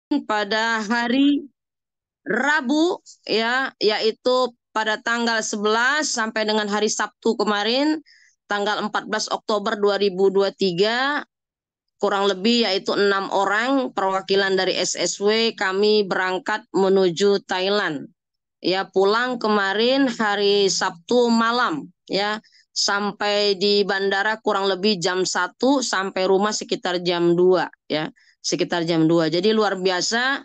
pada hari Rabu ya, yaitu pada tanggal 11 sampai dengan hari Sabtu kemarin tanggal 14 Oktober 2023, kurang lebih yaitu 6 orang perwakilan dari SSW kami berangkat menuju Thailand. Ya, pulang kemarin hari Sabtu malam ya, sampai di bandara kurang lebih jam 1, sampai rumah sekitar jam 2 ya, sekitar jam 2. Jadi luar biasa.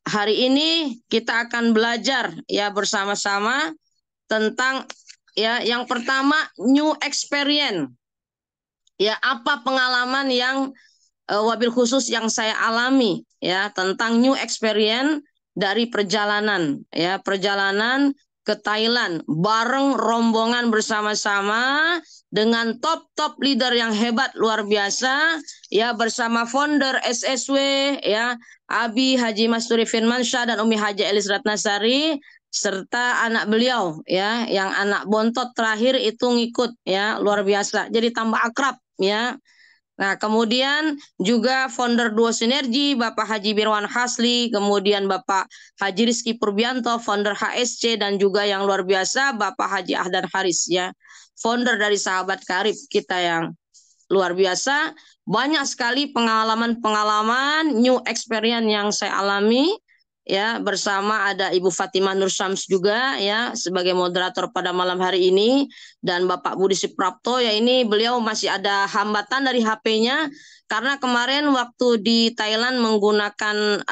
Hari ini kita akan belajar ya bersama-sama tentang ya yang pertama new experience. Ya, apa pengalaman yang wabil khusus yang saya alami ya tentang new experience dari perjalanan ya, perjalanan ke Thailand bareng rombongan bersama-sama dengan top leader yang hebat luar biasa ya, bersama founder SSW ya, Abi Haji Masturi Firmansyah dan Umi Haji Elis Ratnasari, serta anak beliau ya yang anak bontot terakhir itu ngikut ya, luar biasa, jadi tambah akrab ya. Nah, kemudian juga founder Duo Sinergi, Bapak Haji Birwan Hasli, kemudian Bapak Haji Rizky Purbianto, founder HSC, dan juga yang luar biasa Bapak Haji Ahdan Haris ya, founder dari Sahabat Karib kita yang luar biasa. Banyak sekali pengalaman-pengalaman new experience yang saya alami ya, bersama ada Ibu Fatimah Nur Syams juga ya sebagai moderator pada malam hari ini, dan Bapak Budi Suprapto ya, ini beliau masih ada hambatan dari HP-nya karena kemarin waktu di Thailand menggunakan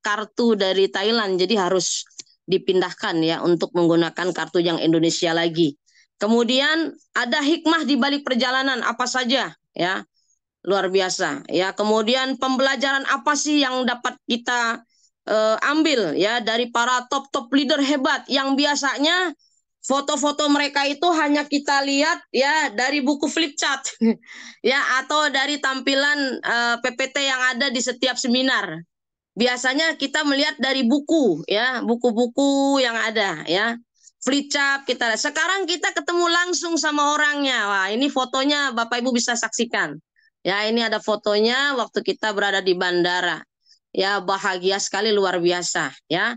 kartu dari Thailand, jadi harus dipindahkan ya untuk menggunakan kartu yang Indonesia lagi. Kemudian ada hikmah di balik perjalanan apa saja ya, luar biasa ya. Kemudian pembelajaran apa sih yang dapat kita ambil ya dari para top leader hebat yang biasanya foto-foto mereka itu hanya kita lihat ya dari buku flip chart ya, atau dari tampilan PPT yang ada di setiap seminar. Biasanya kita melihat dari buku ya, buku-buku yang ada ya, flip chart kita lihat. Sekarang kita ketemu langsung sama orangnya. Wah, ini fotonya Bapak Ibu bisa saksikan. Ya, ini ada fotonya waktu kita berada di bandara. Ya, bahagia sekali, luar biasa ya.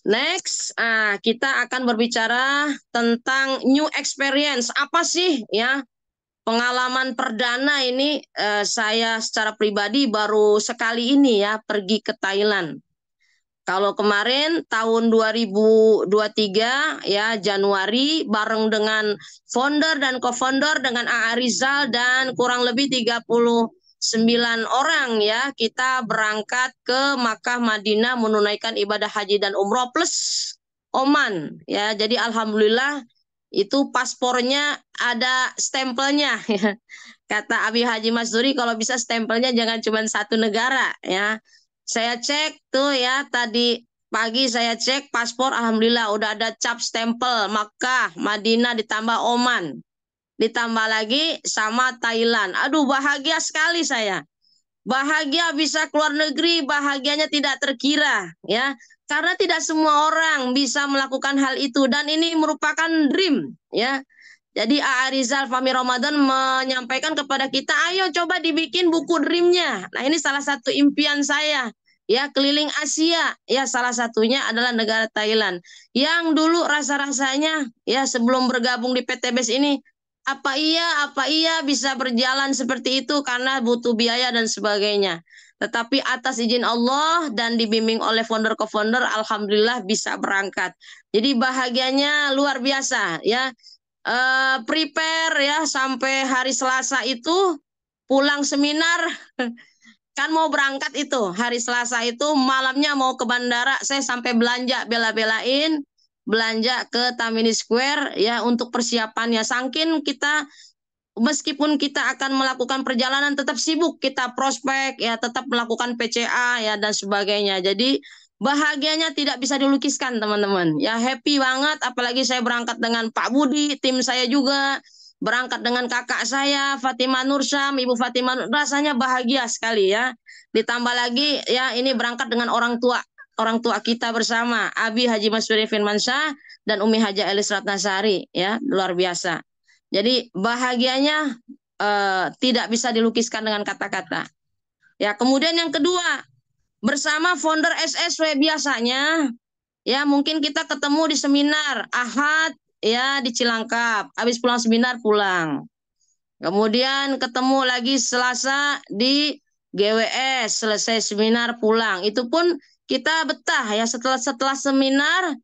Next, kita akan berbicara tentang new experience. Apa sih ya pengalaman perdana ini? Saya secara pribadi baru sekali ini ya pergi ke Thailand. Kalau kemarin tahun 2023 ya Januari bareng dengan founder dan co-founder dengan AA Rizal dan kurang lebih 39 orang ya, kita berangkat ke Makkah Madinah menunaikan ibadah haji dan umroh plus Oman ya. Jadi alhamdulillah itu paspornya ada stempelnya ya. Kata Abi Haji Masduri kalau bisa stempelnya jangan cuma satu negara ya. Saya cek tuh ya tadi pagi, saya cek paspor, alhamdulillah udah ada cap stempel Makkah, Madinah, ditambah Oman, ditambah lagi sama Thailand. Aduh, bahagia sekali saya. Bahagia bisa keluar negeri, bahagianya tidak terkira ya. Karena tidak semua orang bisa melakukan hal itu dan ini merupakan dream ya. Jadi A.A. Rizal Fahmi Ramadan menyampaikan kepada kita, ayo coba dibikin buku dreamnya. Nah, ini salah satu impian saya. Ya, keliling Asia. Ya, salah satunya adalah negara Thailand. Yang dulu rasa-rasanya, ya sebelum bergabung di PTBS ini, apa iya bisa berjalan seperti itu karena butuh biaya dan sebagainya. Tetapi atas izin Allah dan dibimbing oleh founder-co-founder, alhamdulillah bisa berangkat. Jadi bahagianya luar biasa ya. Prepare ya sampai hari Selasa itu, pulang seminar kan mau berangkat itu hari Selasa itu malamnya mau ke bandara, saya sampai belanja bela-belain belanja ke Tamini Square ya untuk persiapannya. Sangkin kita meskipun kita akan melakukan perjalanan tetap sibuk, kita prospek ya, tetap melakukan PCA ya dan sebagainya. Jadi bahagianya tidak bisa dilukiskan teman-teman. Ya happy banget, apalagi saya berangkat dengan Pak Budi, tim saya juga berangkat dengan kakak saya Fatimah Nursyam, Ibu Fatimah, rasanya bahagia sekali ya. Ditambah lagi ya ini berangkat dengan orang tua kita bersama, Abi Haji Masuri Firmansyah dan Umi Haja Elis Ratnasari ya, luar biasa. Jadi bahagianya tidak bisa dilukiskan dengan kata-kata. Ya, kemudian yang kedua, bersama founder SSW biasanya ya mungkin kita ketemu di seminar Ahad ya di Cilangkap. Habis pulang seminar pulang. Kemudian ketemu lagi Selasa di GWS, selesai seminar pulang. Itu pun kita betah ya setelah seminar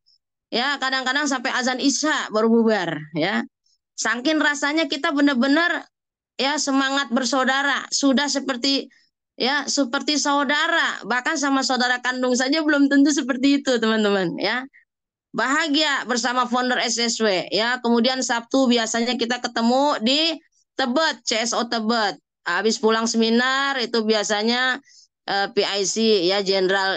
ya kadang-kadang sampai azan Isya baru bubar ya. Saking rasanya kita benar-benar ya semangat bersaudara, sudah seperti saudara, bahkan sama saudara kandung saja belum tentu seperti itu, teman-teman ya. Bahagia bersama founder SSW ya. Kemudian Sabtu biasanya kita ketemu di Tebet, CSO Tebet. Habis pulang seminar itu biasanya PIC ya,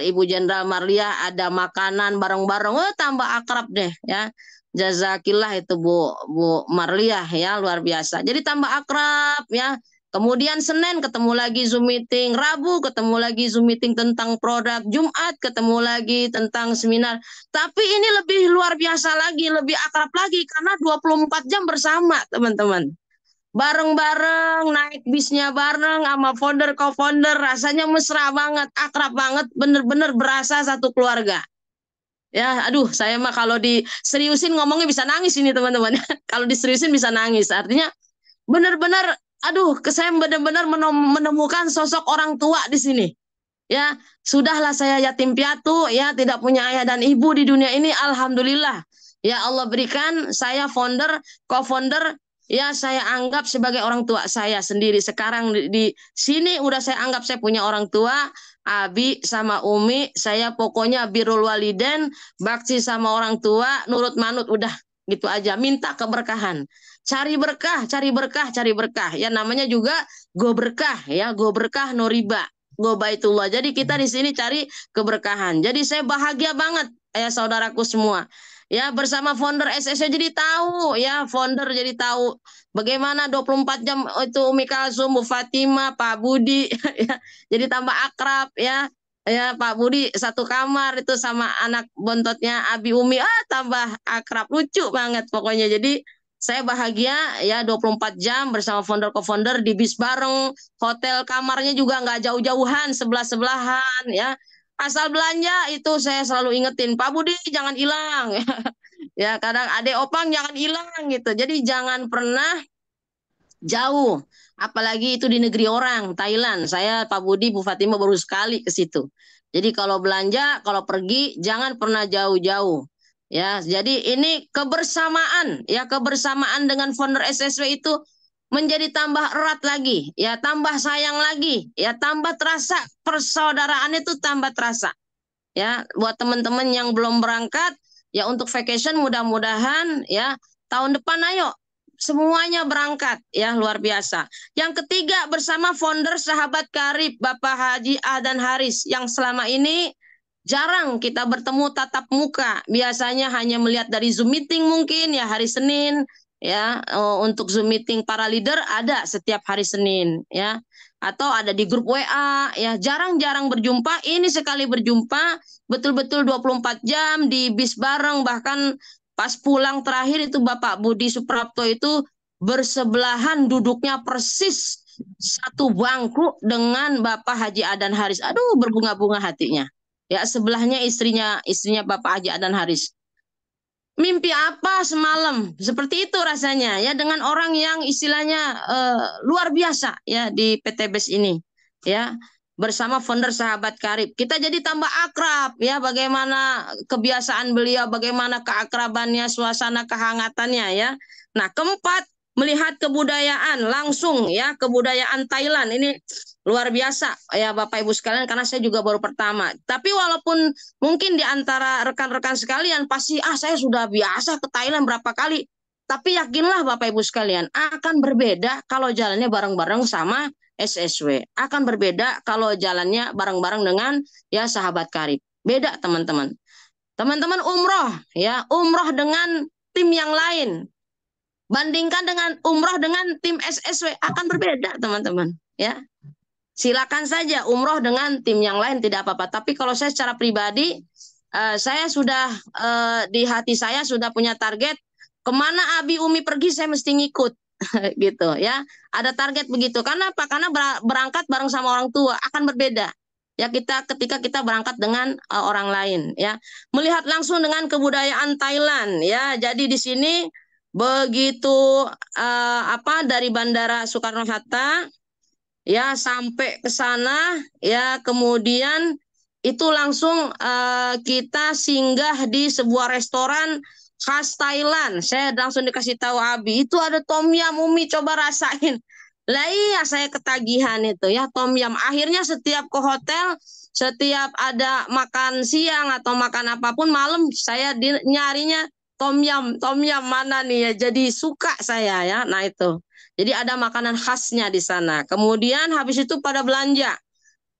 Ibu Jenderal Marliah ada makanan bareng-bareng. Tambah akrab deh ya. Jazakillah itu Bu Marliah ya, luar biasa. Jadi tambah akrab ya. Kemudian Senin ketemu lagi Zoom meeting, Rabu ketemu lagi Zoom meeting tentang produk, Jumat ketemu lagi tentang seminar. Tapi ini lebih luar biasa lagi, lebih akrab lagi karena 24 jam bersama, teman-teman. Bareng-bareng, naik bisnya bareng sama founder, co-founder, rasanya mesra banget, akrab banget, bener-bener berasa satu keluarga. Ya, aduh, saya mah kalau diseriusin ngomongnya bisa nangis ini, teman-teman. Kalau diseriusin bisa nangis. Artinya benar-benar, aduh, saya benar-benar menemukan sosok orang tua di sini. Ya, sudahlah saya yatim piatu, ya tidak punya ayah dan ibu di dunia ini, alhamdulillah. Ya Allah berikan saya founder, co-founder, ya saya anggap sebagai orang tua saya sendiri. Sekarang di sini udah saya anggap saya punya orang tua, Abi sama Umi, saya pokoknya birrul waliden, bakti sama orang tua, nurut manut, udah gitu aja. Minta keberkahan. Cari berkah, cari berkah, cari berkah. Ya namanya juga go berkah, ya go berkah no riba. Go baitullah. Jadi kita di sini cari keberkahan. Jadi saya bahagia banget ya saudaraku semua. Ya bersama founder SSC jadi tahu ya founder jadi tahu bagaimana 24 jam itu Umi Kalsum, Bu Fatima, Pak Budi ya. Jadi tambah akrab ya. Ya Pak Budi satu kamar itu sama anak bontotnya Abi Umi, tambah akrab, lucu banget pokoknya. Jadi saya bahagia ya 24 jam bersama founder co-founder di bis bareng, hotel kamarnya juga nggak jauh-jauhan, sebelah-sebelahan ya. Asal belanja itu saya selalu ingetin, Pak Budi jangan hilang. Ya kadang adek opang jangan hilang gitu. Jadi jangan pernah jauh. Apalagi itu di negeri orang, Thailand. Saya Pak Budi, Bu Fatima baru sekali ke situ. Jadi kalau belanja, kalau pergi jangan pernah jauh-jauh. Ya, jadi ini kebersamaan, ya kebersamaan dengan founder SSW itu menjadi tambah erat lagi, ya tambah sayang lagi, ya tambah terasa persaudaraan itu tambah terasa. Ya, buat teman-teman yang belum berangkat, ya untuk vacation mudah-mudahan ya tahun depan ayo semuanya berangkat ya luar biasa. Yang ketiga bersama founder sahabat karib Bapak Haji Ahdan Haris yang selama ini jarang kita bertemu tatap muka. Biasanya hanya melihat dari Zoom meeting mungkin ya hari Senin ya untuk Zoom meeting para leader ada setiap hari Senin ya atau ada di grup WA ya jarang-jarang berjumpa. Ini sekali berjumpa betul-betul 24 jam di bis bareng, bahkan pas pulang terakhir itu Bapak Budi Suprapto itu bersebelahan duduknya persis satu bangku dengan Bapak Haji Adan Haris. Aduh, berbunga-bunga hatinya. Ya, sebelahnya istrinya Bapak Haji Adan Haris. Mimpi apa semalam? Seperti itu rasanya ya dengan orang yang istilahnya luar biasa ya di PT BES ini ya bersama founder sahabat karib. Kita jadi tambah akrab ya bagaimana kebiasaan beliau, bagaimana keakrabannya, suasana kehangatannya ya. Nah, keempat melihat kebudayaan langsung ya kebudayaan Thailand ini luar biasa ya Bapak Ibu sekalian karena saya juga baru pertama. Tapi walaupun mungkin di antara rekan-rekan sekalian pasti saya sudah biasa ke Thailand berapa kali. Tapi yakinlah Bapak Ibu sekalian akan berbeda kalau jalannya bareng-bareng sama SSW. Akan berbeda kalau jalannya bareng-bareng dengan ya sahabat karib. Beda teman-teman. Teman-teman umroh ya, umroh dengan tim yang lain. Bandingkan dengan umroh dengan tim SSW akan berbeda teman-teman ya. Silakan saja umroh dengan tim yang lain tidak apa-apa. Tapi kalau saya secara pribadi, saya sudah di hati saya sudah punya target kemana Abi Umi pergi saya mesti ngikut gitu ya. Ada target begitu. Karena apa? Karena berangkat bareng sama orang tua akan berbeda. ya ketika kita berangkat dengan orang lain ya. Melihat langsung dengan kebudayaan Thailand ya. Jadi di sini begitu dari Bandara Soekarno-Hatta ya sampai ke sana ya, kemudian itu langsung kita singgah di sebuah restoran khas Thailand. Saya langsung dikasih tahu Abi itu ada tom yum, Umi coba rasain. Lah iya, saya ketagihan itu ya tom yum. Akhirnya setiap ke hotel, setiap ada makan siang atau makan apapun malam, saya nyarinya tom yum mana nih ya. Jadi suka saya ya. Nah itu. Jadi ada makanan khasnya di sana. Kemudian habis itu pada belanja.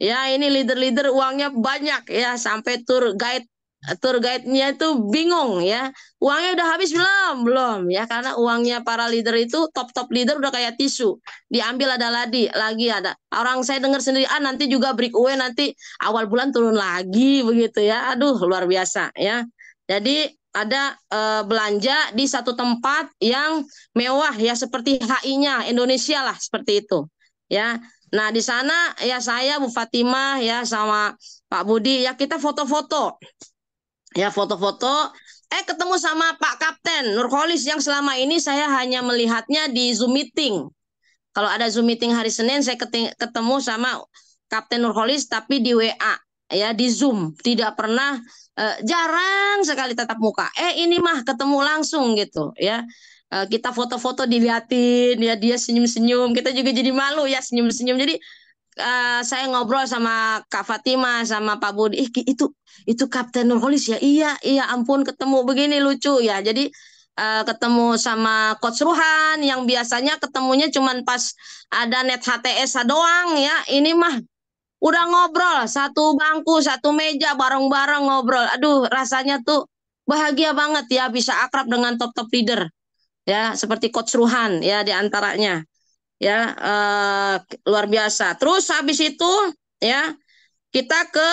Ya ini leader-leader uangnya banyak ya, sampai tour guide-nya itu bingung ya. Uangnya udah habis belum? Belum ya, karena uangnya para leader itu top-top leader udah kayak tisu. Diambil ada lagi ada. Orang saya dengar sendiri, nanti juga breakaway nanti awal bulan turun lagi begitu ya. Aduh, luar biasa ya. Jadi ada belanja di satu tempat yang mewah ya, seperti HI-nya Indonesia lah, seperti itu ya. Nah di sana ya saya Bu Fatimah ya sama Pak Budi ya, kita foto-foto ya, foto-foto ketemu sama Pak Kapten Nurholis yang selama ini saya hanya melihatnya di Zoom meeting. Kalau ada Zoom meeting hari Senin saya ketemu sama Kapten Nurholis tapi di WA ya, di Zoom, tidak pernah, jarang sekali tatap muka. Ini mah ketemu langsung gitu ya. Kita foto-foto diliatin ya, dia senyum-senyum, kita juga jadi malu ya senyum-senyum. Jadi saya ngobrol sama Kak Fatima sama Pak Budi, itu Kapten Nurholis ya, iya ampun ketemu begini lucu ya. Jadi ketemu sama Coach Ruhan yang biasanya ketemunya cuman pas ada net HTS doang ya, ini mah udah ngobrol satu bangku satu meja bareng-bareng ngobrol. Aduh rasanya tuh bahagia banget ya bisa akrab dengan top-top leader ya, seperti Coach Ruhan ya diantaranya ya, luar biasa. Terus habis itu ya kita ke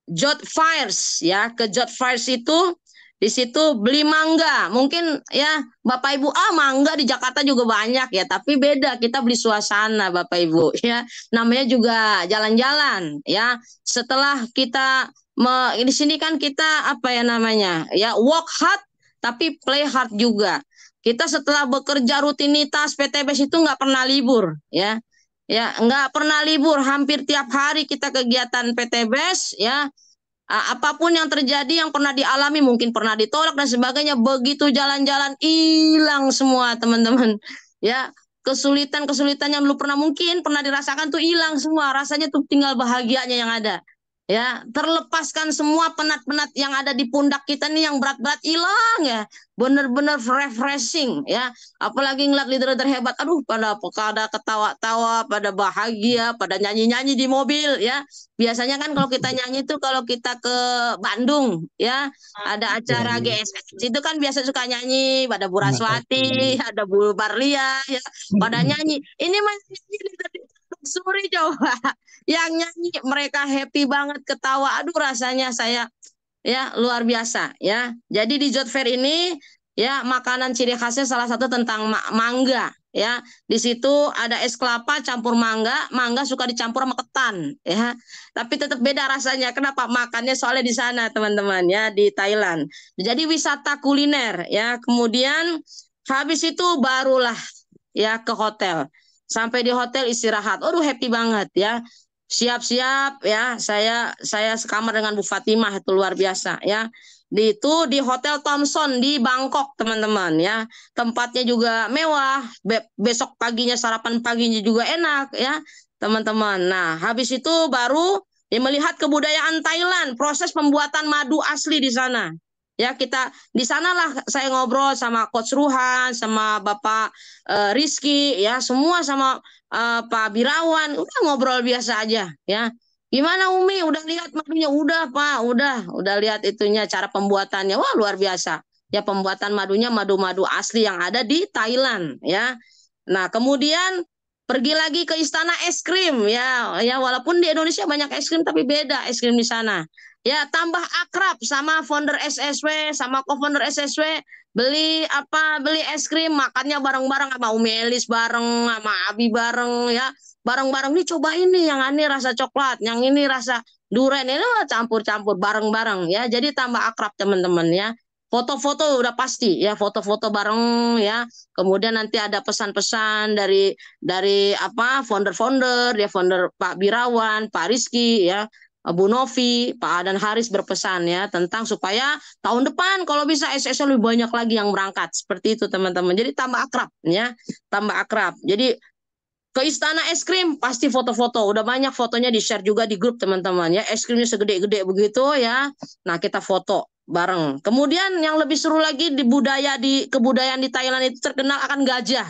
Jot Fires ya, ke Jot Fires itu di situ beli mangga. Mungkin ya Bapak Ibu, mangga di Jakarta juga banyak ya, tapi beda kita beli suasana Bapak Ibu ya. Namanya juga jalan-jalan ya. Setelah kita di sini kan kita apa ya namanya ya, work hard tapi play hard juga. Kita setelah bekerja rutinitas PTBS itu nggak pernah libur ya. Ya, nggak pernah libur, hampir tiap hari kita kegiatan PTBS ya. Apapun yang terjadi yang pernah dialami, mungkin pernah ditolak dan sebagainya, begitu jalan-jalan hilang semua teman-teman ya. Kesulitan-kesulitan yang belum pernah mungkin pernah dirasakan tuh hilang semua, rasanya tuh tinggal bahagianya yang ada ya, terlepaskan semua penat-penat yang ada di pundak kita nih, yang berat-berat hilang ya, bener-bener refreshing ya. Apalagi ngeliat leader-leader hebat, aduh pada ketawa-tawa, pada bahagia, pada nyanyi-nyanyi di mobil ya. Biasanya kan kalau kita nyanyi tuh kalau kita ke Bandung ya, ada acara GSX itu kan biasa suka nyanyi, pada Bu Raswati, ada Bu Barlia ya, pada nyanyi. Ini masih Suri coba yang nyanyi, mereka happy banget ketawa, aduh rasanya saya ya luar biasa ya. Jadi di Jot Fair ini ya makanan ciri khasnya salah satu tentang mangga ya. Di situ ada es kelapa campur mangga, mangga suka dicampur sama ketan ya. Tapi tetap beda rasanya. Kenapa? Makannya soalnya di sana teman-teman ya, di Thailand. Jadi wisata kuliner ya. Kemudian habis itu barulah ya ke hotel. Sampai di hotel istirahat. Aduh happy banget ya. Siap-siap ya, saya sekamar dengan Bu Fatimah, itu luar biasa ya. Di Hotel Thomson di Bangkok teman-teman ya. Tempatnya juga mewah. Besok paginya sarapan paginya juga enak ya teman-teman. Nah habis itu baru ya melihat kebudayaan Thailand, proses pembuatan madu asli di sana. Ya kita di sanalah saya ngobrol sama Coach Ruhan, sama Bapak Rizky ya, semua sama Pak Birawan, udah ngobrol biasa aja ya. Gimana Umi? Udah lihat madunya? Udah Pak, udah lihat itunya cara pembuatannya. Wah luar biasa. Ya pembuatan madunya madu-madu asli yang ada di Thailand ya. Nah kemudian pergi lagi ke Istana Es Krim ya. Ya walaupun di Indonesia banyak es krim tapi beda es krim di sana. Ya tambah akrab sama founder SSW, sama co-founder SSW, beli es krim, makannya bareng-bareng sama Umi Elis bareng, sama Abi bareng ya. bareng-bareng nih, coba ini yang ini rasa coklat, yang ini rasa durian, ini campur-campur bareng-bareng ya. Jadi tambah akrab teman-teman ya. Foto-foto udah pasti ya, foto-foto bareng ya. Kemudian nanti ada pesan-pesan dari apa founder-founder ya, founder Pak Birawan, Pak Rizky ya, Bu Novi, Pak Adan Haris berpesan ya tentang supaya tahun depan kalau bisa SSO lebih banyak lagi yang berangkat. Seperti itu teman-teman. Jadi tambah akrab ya, tambah akrab. Jadi ke Istana Es Krim pasti foto-foto. Udah banyak fotonya di-share juga di grup teman-teman ya. Es krimnya segede-gede begitu ya. Nah, kita foto bareng. Kemudian yang lebih seru lagi di kebudayaan di Thailand itu terkenal akan gajah.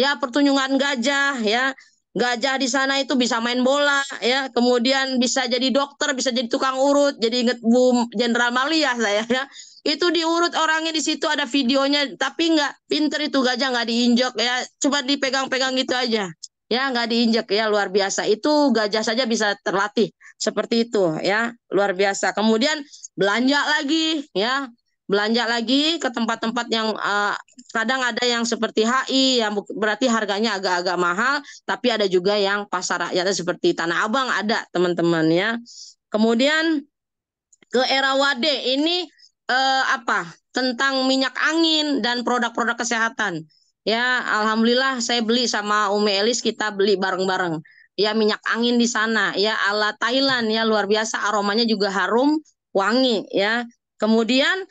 Ya, pertunjukan gajah ya. Gajah di sana itu bisa main bola ya, kemudian bisa jadi dokter, bisa jadi tukang urut. Jadi inget Bu Jenderal Malia saya ya. Itu diurut orangnya, di situ ada videonya, tapi nggak pinter itu gajah, nggak diinjak ya. Coba dipegang-pegang gitu aja. Ya, nggak diinjak ya, luar biasa. Itu gajah saja bisa terlatih seperti itu ya, luar biasa. Kemudian belanja lagi ya, belanja lagi ke tempat-tempat yang kadang ada yang seperti HI yang berarti harganya agak-agak mahal, tapi ada juga yang pasar rakyat seperti Tanah Abang ada teman-teman ya. Kemudian ke era Wade ini apa tentang minyak angin dan produk-produk kesehatan. Ya, alhamdulillah saya beli sama Umi Elis, kita beli bareng-bareng. Ya, minyak angin di sana ya ala Thailand ya, luar biasa, aromanya juga harum, wangi ya. Kemudian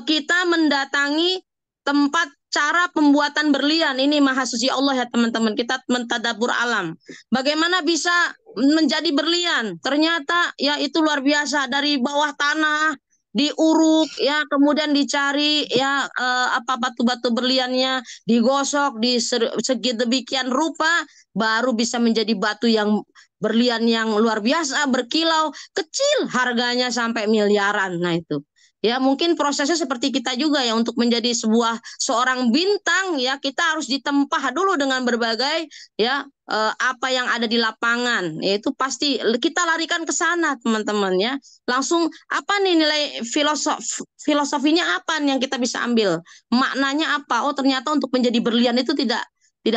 kita mendatangi tempat cara pembuatan berlian. Ini maha suci Allah ya teman-teman. Kita mentadabur alam. Bagaimana bisa menjadi berlian? Ternyata ya itu luar biasa, dari bawah tanah diuruk ya, kemudian dicari ya apa batu-batu berliannya, digosok di segi demikian rupa baru bisa menjadi batu yang berlian yang luar biasa, berkilau, kecil, harganya sampai miliaran. Nah itu ya, mungkin prosesnya seperti kita juga ya, untuk menjadi seorang bintang ya, kita harus ditempa dulu dengan berbagai ya apa yang ada di lapangan. Yaitu pasti kita larikan ke sana teman-teman ya. Langsung apa nih nilai filosofinya apa nih yang kita bisa ambil? Maknanya apa? Oh, ternyata untuk menjadi berlian itu tidak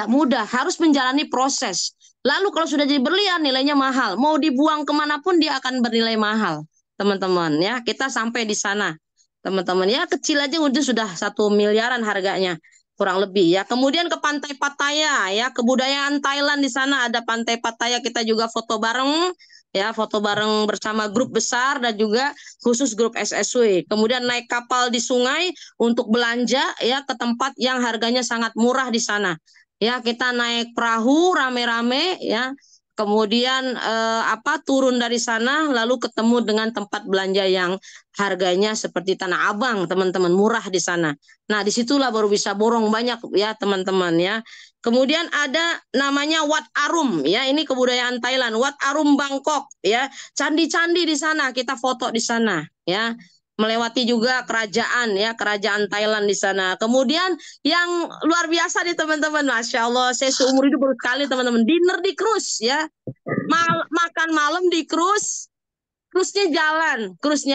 mudah, harus menjalani proses. Lalu kalau sudah jadi berlian nilainya mahal. Mau dibuang kemanapun dia akan bernilai mahal teman-teman ya. Kita sampai di sana teman-teman ya, kecil aja udah sudah 1 miliaran harganya kurang lebih ya. Kemudian ke Pantai Pattaya ya, kebudayaan Thailand, di sana ada Pantai Pattaya, kita juga foto bareng ya, foto bareng bersama grup besar dan juga khusus grup SSW. Kemudian naik kapal di sungai untuk belanja ya, ke tempat yang harganya sangat murah di sana ya. Kita naik perahu rame-rame ya, kemudian turun dari sana lalu ketemu dengan tempat belanja yang harganya seperti Tanah Abang teman-teman, murah di sana. Nah, disitulah baru bisa borong banyak ya teman-teman ya. Kemudian ada namanya Wat Arum ya, ini kebudayaan Thailand. Wat Arum Bangkok ya, candi-candi di sana, kita foto di sana ya. Melewati juga kerajaan ya, kerajaan Thailand di sana. Kemudian yang luar biasa nih teman-teman, masya Allah, saya seumur hidup baru sekali teman-teman dinner di cruise ya. Makan malam di cruise, cruise-nya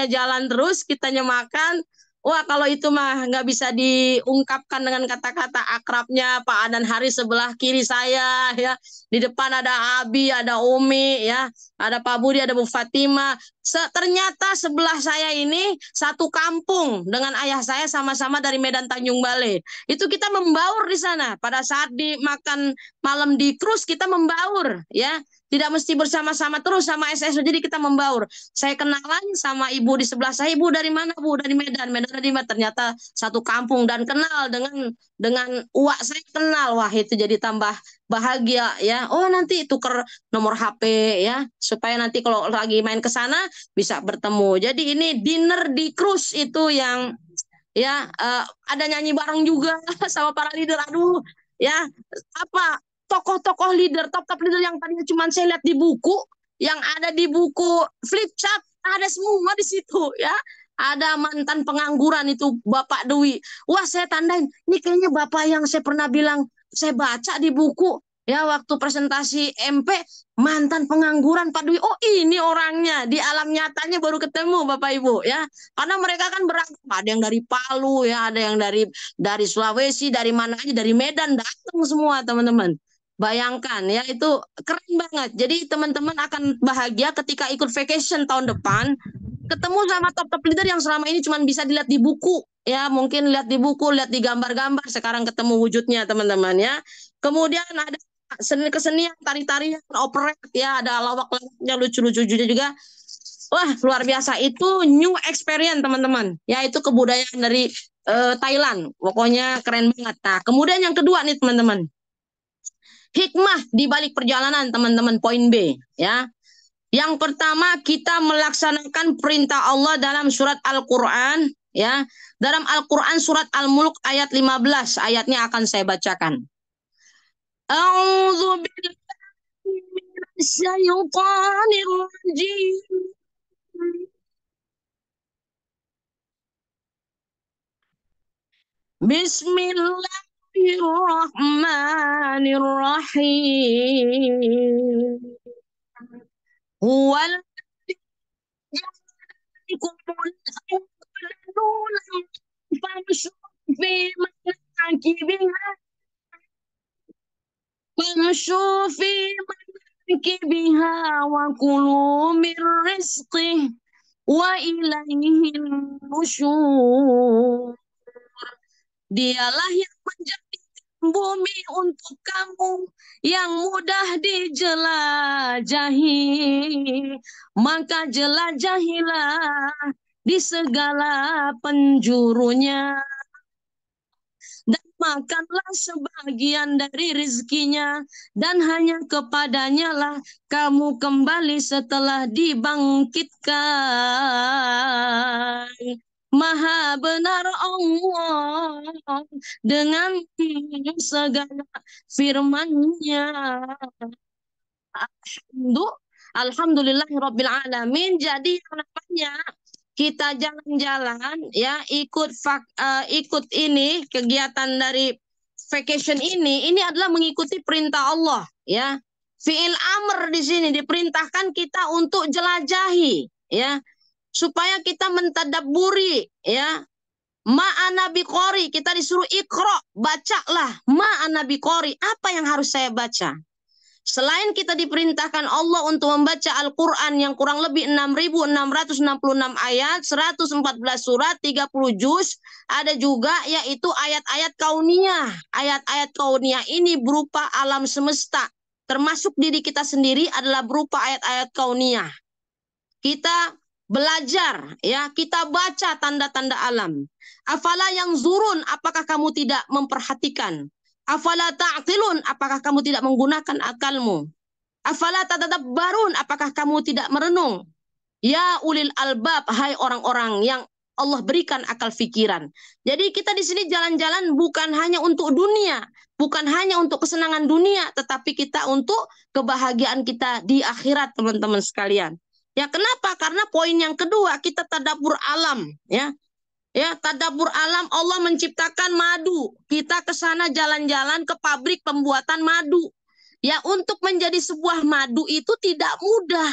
jalan terus, kitanya makan. Wah, kalau itu mah nggak bisa diungkapkan dengan kata-kata. Akrabnya Pak Adan Haris sebelah kiri saya ya. Di depan ada Abi, ada Umi ya, ada Pak Budi, ada Bu Fatima. Ternyata sebelah saya ini satu kampung dengan ayah saya, sama-sama dari Medan Tanjung Balai. Itu kita membaur di sana. Pada saat dimakan malam di cruise kita membaur ya. Tidak mesti bersama-sama terus sama SSO, jadi kita membaur. Saya kenalan sama ibu di sebelah saya, ibu dari mana Bu? Dari Medan. Medan dari mana? Ternyata satu kampung, dan kenal dengan uak saya kenal. Wah, itu jadi tambah bahagia ya. Oh, nanti tuker nomor HP ya, supaya nanti kalau lagi main ke sana bisa bertemu. Jadi ini dinner di cruise itu yang ya ada nyanyi bareng juga sama para leader. Aduh, ya apa tokoh-tokoh leader, top-top leader yang tadinya cuma saya lihat di buku, yang ada di buku flip chart, ada semua di situ ya. Ada mantan pengangguran itu Bapak Dewi. Wah, saya tandain, ini kayaknya Bapak yang saya pernah bilang saya baca di buku ya waktu presentasi MP, mantan pengangguran Pak Dewi. Oh, ini orangnya, di alam nyatanya baru ketemu Bapak Ibu ya. Karena mereka kan beragam, ada yang dari Palu ya, ada yang dari Sulawesi, dari mana aja, dari Medan datang semua teman-teman. Bayangkan ya, itu keren banget. Jadi teman-teman akan bahagia ketika ikut vacation tahun depan, ketemu sama top-top leader yang selama ini cuma bisa dilihat di buku. Ya, mungkin lihat di buku, lihat di gambar-gambar, sekarang ketemu wujudnya teman-teman ya. Kemudian ada seni kesenian, tari-tarian, operet ya, ada lawak-lawaknya lucu-lucu juga. Wah, luar biasa. Itu new experience teman-teman. Ya, itu kebudayaan dari Thailand. Pokoknya keren banget. Nah, kemudian yang kedua nih teman-teman. Hikmah di balik perjalanan teman-teman, poin B ya. Yang pertama, kita melaksanakan perintah Allah dalam surat Al-Qur'an ya. Dalam Al-Qur'an surat Al-Mulk ayat 15, ayatnya akan saya bacakan. A'udzu billahi minasyaitonir rajim. Bismillahirrahmanirrahim. Huwal فامشوا في مناكبها وكلوا من رزقه وإليه النشور. Dialah yang menjadikan bumi untuk kamu yang mudah dijelajahi, maka jelajahilah di segala penjurunya dan makanlah sebagian dari rizkinya, dan hanya kepadanya lah kamu kembali setelah dibangkitkan. Maha benar Allah dengan segala firman-Nya. Alhamdulillahirabbil alamin. Jadi yang namanya kita jalan-jalan ya, ikut ini kegiatan dari vacation ini adalah mengikuti perintah Allah ya. Fi'il amr di sini diperintahkan kita untuk jelajahi ya, supaya kita mentadabburi ya. Ma'ana biqori, kita disuruh ikra, bacalah. Ma'ana biqori, apa yang harus saya baca? Selain kita diperintahkan Allah untuk membaca Al-Quran yang kurang lebih 6.666 ayat, 114 surat, 30 juz, ada juga yaitu ayat-ayat kauniyah. Ayat-ayat kauniyah ini berupa alam semesta, termasuk diri kita sendiri adalah berupa ayat-ayat kauniyah. Kita belajar ya, kita baca tanda-tanda alam. Afala yang zurun, apakah kamu tidak memperhatikan? Afala ta'qilun, apakah kamu tidak menggunakan akalmu? Afala tadabbarun, apakah kamu tidak merenung? Ya ulil albab, hai orang-orang yang Allah berikan akal fikiran. Jadi kita di sini jalan-jalan bukan hanya untuk dunia, bukan hanya untuk kesenangan dunia, tetapi kita untuk kebahagiaan kita di akhirat, teman-teman sekalian. Ya, kenapa? Karena poin yang kedua, kita tadabbur alam, ya. Ya, tadabbur alam, Allah menciptakan madu. Kita ke sana jalan-jalan ke pabrik pembuatan madu. Ya, untuk menjadi sebuah madu itu tidak mudah.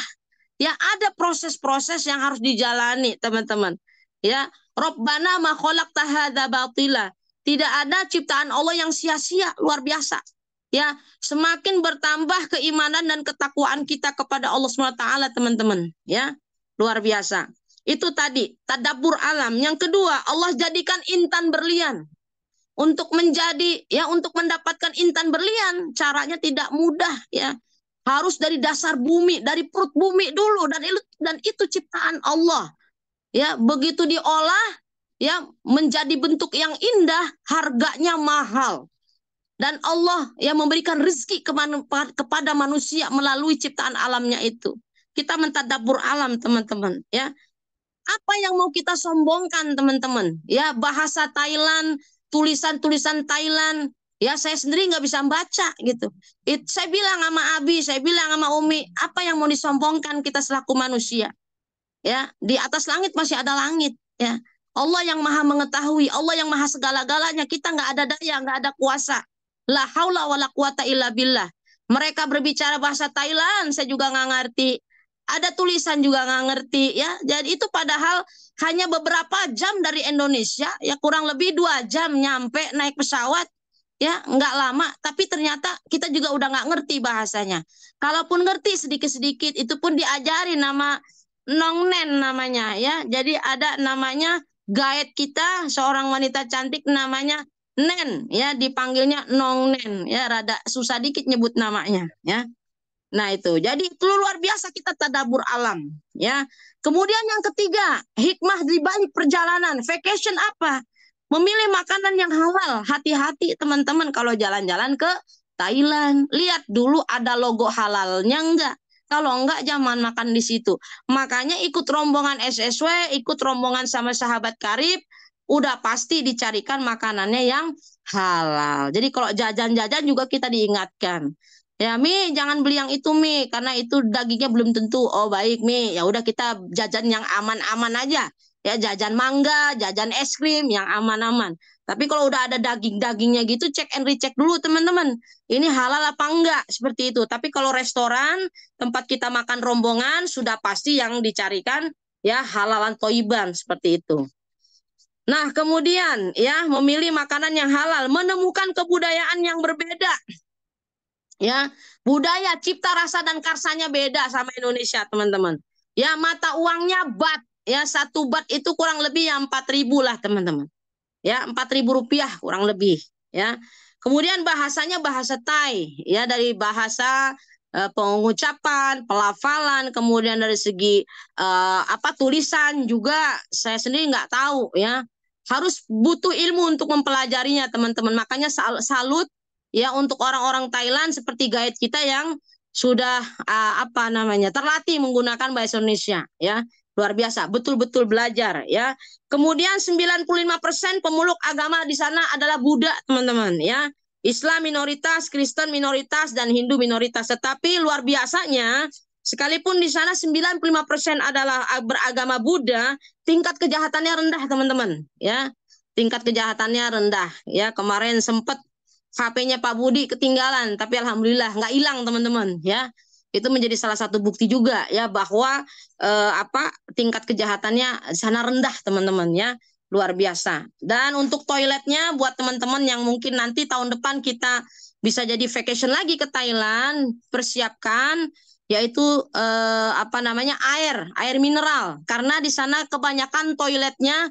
Ya, ada proses-proses yang harus dijalani, teman-teman. Ya, Rabbana ma khalaqta hadza batila. Tidak ada ciptaan Allah yang sia-sia, luar biasa. Ya, semakin bertambah keimanan dan ketakwaan kita kepada Allah SWT, teman-teman. Ya, luar biasa. Itu tadi, tadabbur alam. Yang kedua, Allah jadikan intan berlian. Untuk menjadi, ya, untuk mendapatkan intan berlian, caranya tidak mudah, ya. Harus dari dasar bumi, dari perut bumi dulu, dan itu ciptaan Allah. Ya, begitu diolah, ya, menjadi bentuk yang indah, harganya mahal. Dan Allah yang memberikan rezeki kepada manusia melalui ciptaan alamnya itu. Kita mentadabbur alam, teman-teman, ya. Apa yang mau kita sombongkan, teman-teman? Ya, bahasa Thailand, tulisan-tulisan Thailand. Ya, saya sendiri nggak bisa baca gitu. Saya bilang sama Abi, saya bilang sama Umi, apa yang mau disombongkan kita selaku manusia? Ya, di atas langit masih ada langit. Ya, Allah yang maha mengetahui, Allah yang maha segala-galanya. Kita nggak ada daya, nggak ada kuasa. La haula wala quwata illa billah. Mereka berbicara bahasa Thailand, saya juga nggak ngerti. Ada tulisan juga nggak ngerti ya. Jadi itu padahal hanya beberapa jam dari Indonesia, ya kurang lebih 2 jam nyampe naik pesawat. ya nggak lama, tapi ternyata kita juga udah nggak ngerti bahasanya. Kalaupun ngerti sedikit-sedikit, itu pun diajari nama Nongnen namanya ya. Jadi ada namanya guide kita, seorang wanita cantik namanya Nen ya, dipanggilnya Nongnen ya, rada susah dikit nyebut namanya ya. Nah itu, jadi itu luar biasa kita tadabur alam ya. Kemudian yang ketiga, hikmah di balik perjalanan, vacation apa? Memilih makanan yang halal. Hati-hati teman-teman kalau jalan-jalan ke Thailand. Lihat dulu ada logo halalnya enggak. Kalau enggak jangan makan di situ. Makanya ikut rombongan SSW, ikut rombongan sama sahabat karib, udah pasti dicarikan makanannya yang halal. Jadi kalau jajan-jajan juga kita diingatkan. Ya, Mi, jangan beli yang itu, Mi, karena itu dagingnya belum tentu. Oh, baik, Mi. Ya udah kita jajan yang aman-aman aja. Ya, jajan mangga, jajan es krim yang aman-aman. Tapi kalau udah ada daging-dagingnya gitu, cek and recheck dulu, teman-teman. Ini halal apa enggak? Seperti itu. Tapi kalau restoran, tempat kita makan rombongan, sudah pasti yang dicarikan ya halalan toiban, seperti itu. Nah, kemudian ya memilih makanan yang halal, menemukan kebudayaan yang berbeda. Ya, budaya cipta rasa dan karsanya beda sama Indonesia, teman-teman. Ya, mata uangnya bat. Ya, 1 bat itu kurang lebih ya 4.000 lah, teman-teman. Ya, 4.000 rupiah kurang lebih. Ya, kemudian bahasanya bahasa Thai. Ya, dari bahasa pengucapan, pelafalan, kemudian dari segi apa tulisan juga saya sendiri nggak tahu ya. Harus butuh ilmu untuk mempelajarinya, teman-teman. Makanya salut ya untuk orang-orang Thailand seperti guide kita yang sudah apa namanya terlatih menggunakan bahasa Indonesia ya, luar biasa, betul-betul belajar ya. Kemudian 95% pemeluk agama di sana adalah Buddha, teman-teman ya. Islam minoritas, Kristen minoritas, dan Hindu minoritas. Tetapi luar biasanya sekalipun di sana 95% adalah beragama Buddha, tingkat kejahatannya rendah, teman-teman ya. Tingkat kejahatannya rendah ya. Kemarin sempat HP-nya Pak Budi ketinggalan, tapi alhamdulillah nggak hilang, teman-teman ya. Itu menjadi salah satu bukti juga ya bahwa apa tingkat kejahatannya sana rendah, teman-teman ya, luar biasa. Dan untuk toiletnya buat teman-teman yang mungkin nanti tahun depan kita bisa jadi vacation lagi ke Thailand, persiapkan yaitu apa namanya air mineral, karena di sana kebanyakan toiletnya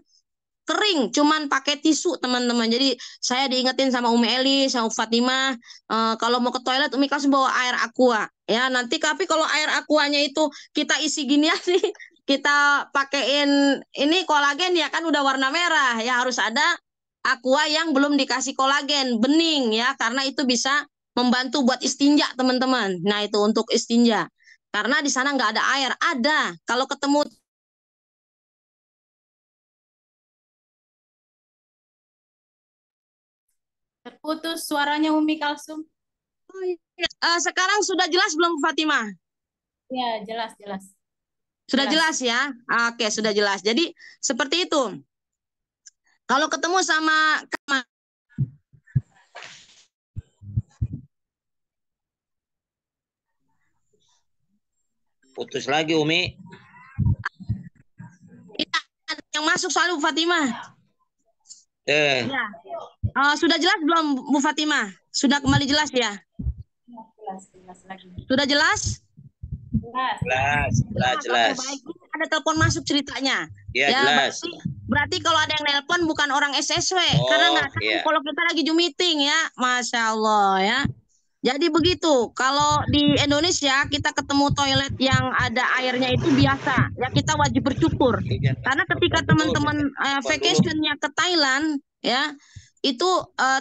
kering, cuman pakai tisu, teman-teman. Jadi saya diingetin sama Umi Eli, sama Fatimah, kalau mau ke toilet Umi kasih bawa air aqua. Ya nanti tapi kalau air aquanya itu kita isi gini nih, kita pakein ini kolagen ya kan udah warna merah, ya harus ada aqua yang belum dikasih kolagen, bening ya, karena itu bisa membantu buat istinja, teman-teman. Nah itu untuk istinja. Karena di sana nggak ada air, ada. Kalau ketemu Terputus suaranya Umi Kalsum. sekarang sudah jelas belum Fatimah? Ya, jelas, jelas. Sudah jelas ya? Oke, sudah jelas. Jadi seperti itu. Kalau ketemu sama putus lagi Umi. Yang masuk soal Bu Fatimah. Ya. Sudah jelas belum Bu Fatimah? Sudah kembali jelas ya? Jelas lagi. Sudah jelas? Jelas. Baik, ada telepon masuk ceritanya. Ya, jelas. Berarti kalau ada yang nelpon bukan orang SSW, karena nggak tahu kalau kita lagi Zoom meeting ya, Masya Allah ya. Jadi begitu, kalau di Indonesia kita ketemu toilet yang ada airnya itu biasa, ya kita wajib bersyukur. Karena ketika teman-teman vacationnya ke Thailand, ya itu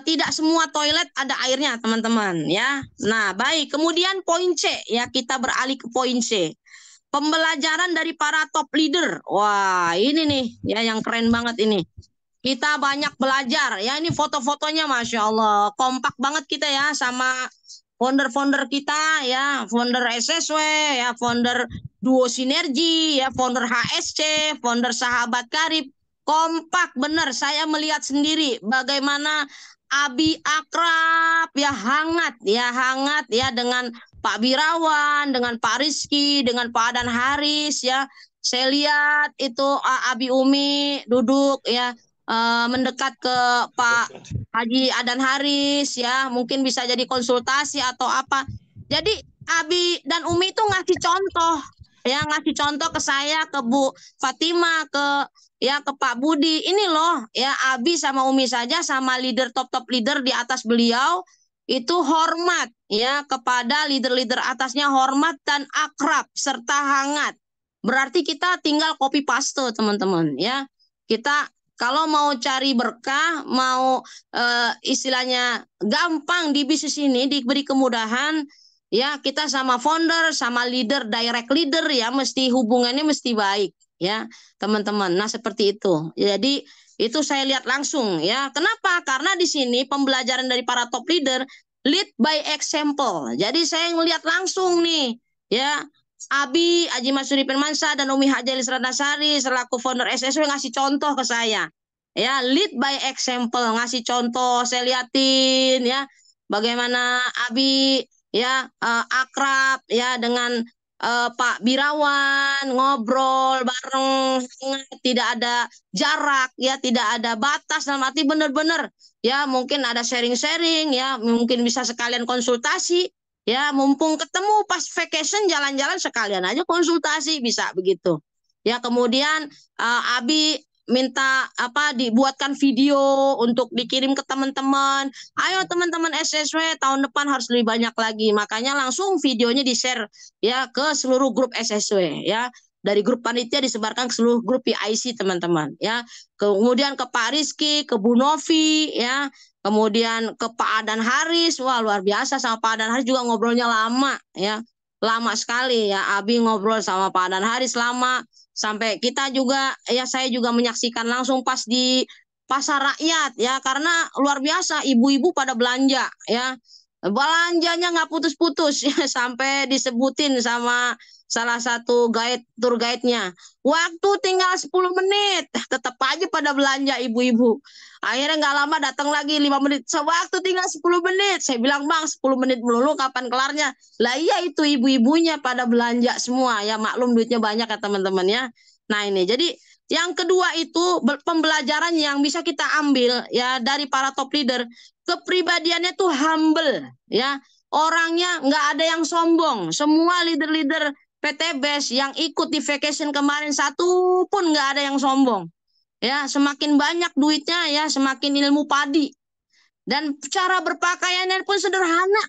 tidak semua toilet ada airnya, teman-teman ya. Nah baik, kemudian poin C ya, kita beralih ke poin C. Pembelajaran dari para top leader. Wah ini nih ya yang keren banget ini. Kita banyak belajar ya, ini foto-fotonya Masya Allah kompak banget kita ya sama founder-founder kita ya, founder SSW ya, founder Duo Sinergi ya, founder HSC, founder Sahabat Karib, kompak bener. Saya melihat sendiri bagaimana Abi akrab ya, hangat ya dengan Pak Birawan, dengan Pak Rizky, dengan Pak Adan Haris ya. Saya lihat itu Abi Umi duduk ya, mendekat ke Pak Haji Adan Haris ya, mungkin bisa jadi konsultasi atau apa. Jadi Abi dan Umi itu ngasih contoh ya, ngasih contoh ke saya, ke Bu Fatima, ke Pak Budi. Ini loh ya, Abi sama Umi saja sama leader top leader di atas beliau itu hormat ya, kepada leader-leader atasnya hormat dan akrab serta hangat. Berarti kita tinggal copy paste teman-teman ya. Kita kalau mau cari berkah, mau istilahnya gampang di bisnis ini, diberi kemudahan, ya kita sama founder, sama leader, direct leader ya, mesti hubungannya mesti baik ya teman-teman. Nah seperti itu. Jadi itu saya lihat langsung ya. Kenapa? Karena di sini pembelajaran dari para top leader lead by example. Jadi saya ngelihat langsung nih ya. Abi, Haji Masuri Firmansyah dan Umi Haja Elis Ratnasari selaku founder SSW ngasih contoh ke saya. Ya, lead by example, ngasih contoh, saya liatin ya bagaimana Abi ya akrab ya dengan Pak Birawan, ngobrol bareng, tidak ada jarak ya, tidak ada batas, dalam arti benar-benar ya mungkin ada sharing-sharing ya, mungkin bisa sekalian konsultasi. Ya, mumpung ketemu pas vacation jalan-jalan sekalian aja konsultasi bisa begitu. Ya, kemudian Abi minta apa dibuatkan video untuk dikirim ke teman-teman. Ayo teman-teman SSW tahun depan harus lebih banyak lagi. Makanya langsung videonya di-share ya ke seluruh grup SSW ya. Dari grup panitia disebarkan ke seluruh grup PIC teman-teman ya. Kemudian ke Pak Rizky, ke Bu Novi ya. Kemudian ke Pak Adan Haris, wah luar biasa sama Pak Adan Haris juga ngobrolnya lama ya. Lama sekali ya, Abi ngobrol sama Pak Adan Haris lama. Sampai kita juga, ya saya juga menyaksikan langsung pas di pasar rakyat ya. Karena luar biasa, ibu-ibu pada belanja ya. Belanjanya nggak putus-putus ya, sampai disebutin sama salah satu tour guide-nya. Waktu tinggal 10 menit, tetap aja pada belanja ibu-ibu. Akhirnya nggak lama datang lagi 5 menit. Sewaktu tinggal 10 menit. Saya bilang, Bang 10 menit melulu kapan kelarnya? Lah iya itu ibu-ibunya pada belanja semua. Ya maklum duitnya banyak ya teman-teman ya. Nah ini jadi yang kedua itu pembelajaran yang bisa kita ambil ya dari para top leader. Kepribadiannya tuh humble ya. Orangnya nggak ada yang sombong. Semua leader-leader PT BES yang ikut di vacation kemarin satu pun nggak ada yang sombong. Ya, semakin banyak duitnya ya, semakin ilmu padi. Dan cara berpakaiannya pun sederhana.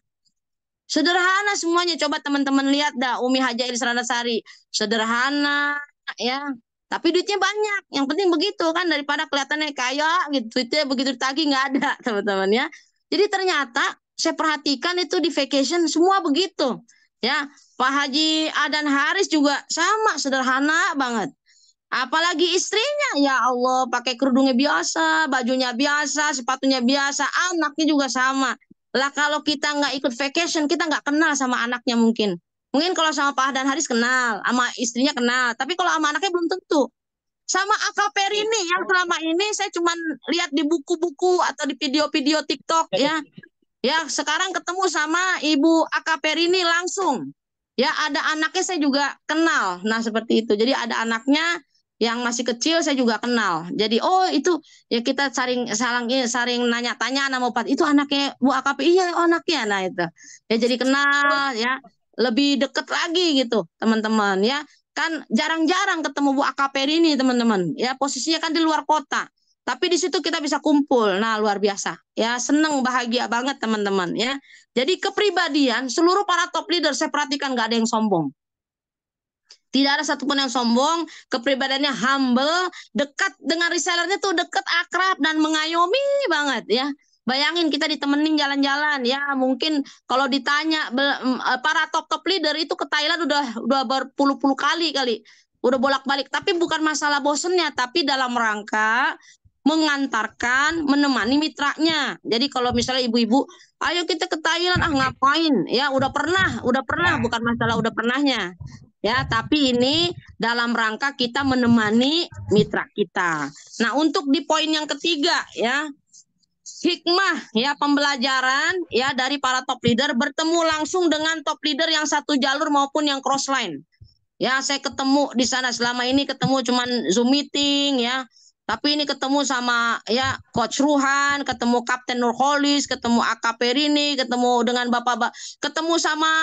Sederhana semuanya. Coba teman-teman lihat dah Umi Haja Elis Ratnasari. Sederhana ya. Tapi duitnya banyak. Yang penting begitu kan daripada kelihatannya kaya gitu. Duitnya begitu ditagih nggak ada teman-teman ya. Jadi ternyata saya perhatikan itu di vacation semua begitu. Ya, Pak Haji Adan Haris juga sama sederhana banget. Apalagi istrinya, ya Allah, pakai kerudungnya biasa, bajunya biasa, sepatunya biasa, anaknya juga sama. Lah kalau kita nggak ikut vacation, kita nggak kenal sama anaknya mungkin. Mungkin kalau sama Pak dan Haris kenal, sama istrinya kenal. Tapi kalau sama anaknya belum tentu. Sama AKP ini yang selama ini saya cuma lihat di buku-buku atau di video-video TikTok ya. Ya sekarang ketemu sama Ibu AKP ini langsung. Ya ada anaknya saya juga kenal. Nah seperti itu. Jadi ada anaknya yang masih kecil saya juga kenal. Jadi oh itu ya kita saling nanya-tanya nama Bupati itu anaknya Bu AKP iya anaknya. Nah itu ya jadi kenal ya lebih deket lagi gitu teman-teman ya kan jarang-jarang ketemu Bu AKP ini teman-teman ya posisinya kan di luar kota. Tapi di situ kita bisa kumpul. Nah, luar biasa. Ya, seneng, bahagia banget teman-teman ya. Jadi kepribadian seluruh para top leader saya perhatikan nggak ada yang sombong. Tidak ada satupun yang sombong, kepribadiannya humble, dekat dengan resellernya tuh dekat, akrab dan mengayomi banget ya. Bayangin kita ditemenin jalan-jalan ya, mungkin kalau ditanya para top leader itu ke Thailand udah berpuluh-puluh kali udah bolak-balik. Tapi bukan masalah bosennya, tapi dalam rangka mengantarkan, menemani mitranya. Jadi kalau misalnya ibu-ibu, ayo kita ke Thailand, ngapain? Ya udah pernah, bukan masalah udah pernahnya. Ya, tapi ini dalam rangka kita menemani mitra kita. Nah, untuk di poin yang ketiga ya, hikmah ya pembelajaran ya dari para top leader bertemu langsung dengan top leader yang satu jalur maupun yang cross line. Ya, saya ketemu di sana selama ini ketemu cuman Zoom meeting ya. Tapi ini ketemu sama ya Coach Ruhan, ketemu Kapten Nurholis, ketemu AKP Rini, ketemu dengan ketemu sama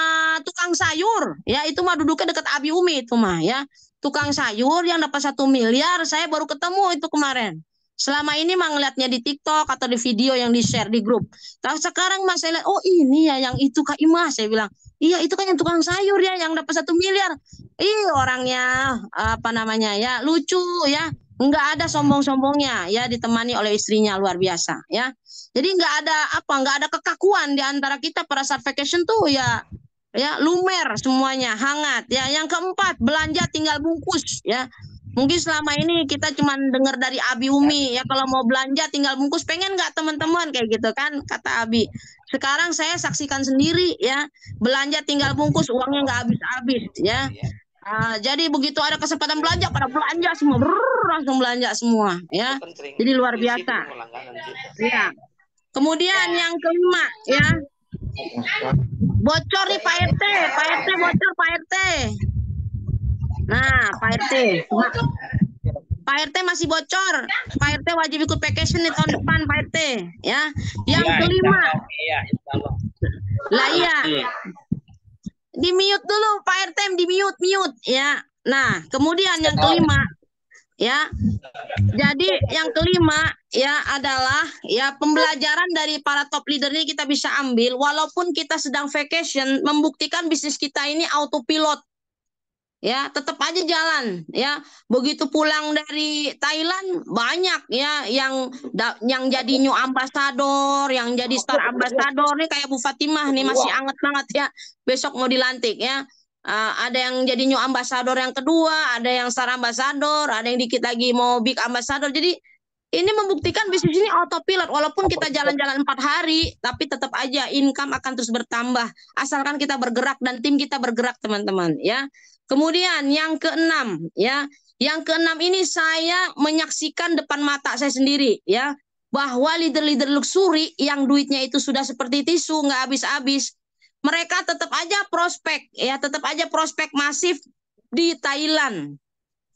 tukang sayur. Ya itu mah duduknya dekat Abi Umi itu mah ya. Tukang sayur yang dapat 1 miliar, saya baru ketemu itu kemarin. Selama ini mah ngeliatnya di TikTok atau di video yang di-share di grup. Tapi sekarang mas saya lihat, oh ini ya yang itu Kak Imah, saya bilang. Iya itu kan yang tukang sayur ya yang dapat 1 miliar. Ih orangnya apa namanya ya lucu ya. Nggak ada sombong-sombongnya ya, ditemani oleh istrinya luar biasa ya. Jadi nggak ada kekakuan di antara kita pada saat vacation tuh ya lumer semuanya hangat ya. Yang keempat, belanja tinggal bungkus ya. Mungkin selama ini kita cuma dengar dari Abi Umi ya, kalau mau belanja tinggal bungkus, pengen nggak teman-teman kayak gitu kan kata Abi. Sekarang saya saksikan sendiri ya, belanja tinggal bungkus, uangnya nggak habis-habis ya. Jadi begitu ada kesempatan belanja, pada belanja semua, langsung belanja semua, ya. Jadi luar biasa. Ya. Kemudian yang kelima, ya, bocor nih Pak RT bocor Pak RT. Nah, Pak RT, Pak RT masih bocor. Pak RT wajib ikut vacation di tahun depan, Pak RT, ya. Yang kelima, lah iya. Di mute dulu Pak RT, di mute ya. Nah, kemudian yang kelima ya. Jadi yang kelima ya adalah ya pembelajaran dari para top leader ini kita bisa ambil walaupun kita sedang vacation, membuktikan bisnis kita ini autopilot. Ya, tetap aja jalan ya. Begitu pulang dari Thailand banyak ya yang jadi new ambassador, yang jadi star ambassador nih kayak Bu Fatimah nih masih anget banget ya. Besok mau dilantik ya. Ada yang jadi new ambassador yang kedua, ada yang star ambassador, ada yang dikit lagi mau big ambassador. Jadi ini membuktikan bisnis ini autopilot. Walaupun kita jalan-jalan 4 hari, tapi tetap aja income akan terus bertambah. Asalkan kita bergerak dan tim kita bergerak, teman-teman. Ya. Kemudian yang keenam, ya, yang keenam ini saya menyaksikan depan mata saya sendiri, ya, bahwa leader-leader luxury yang duitnya itu sudah seperti tisu, nggak habis-habis, mereka tetap aja prospek, ya, tetap aja prospek masif di Thailand,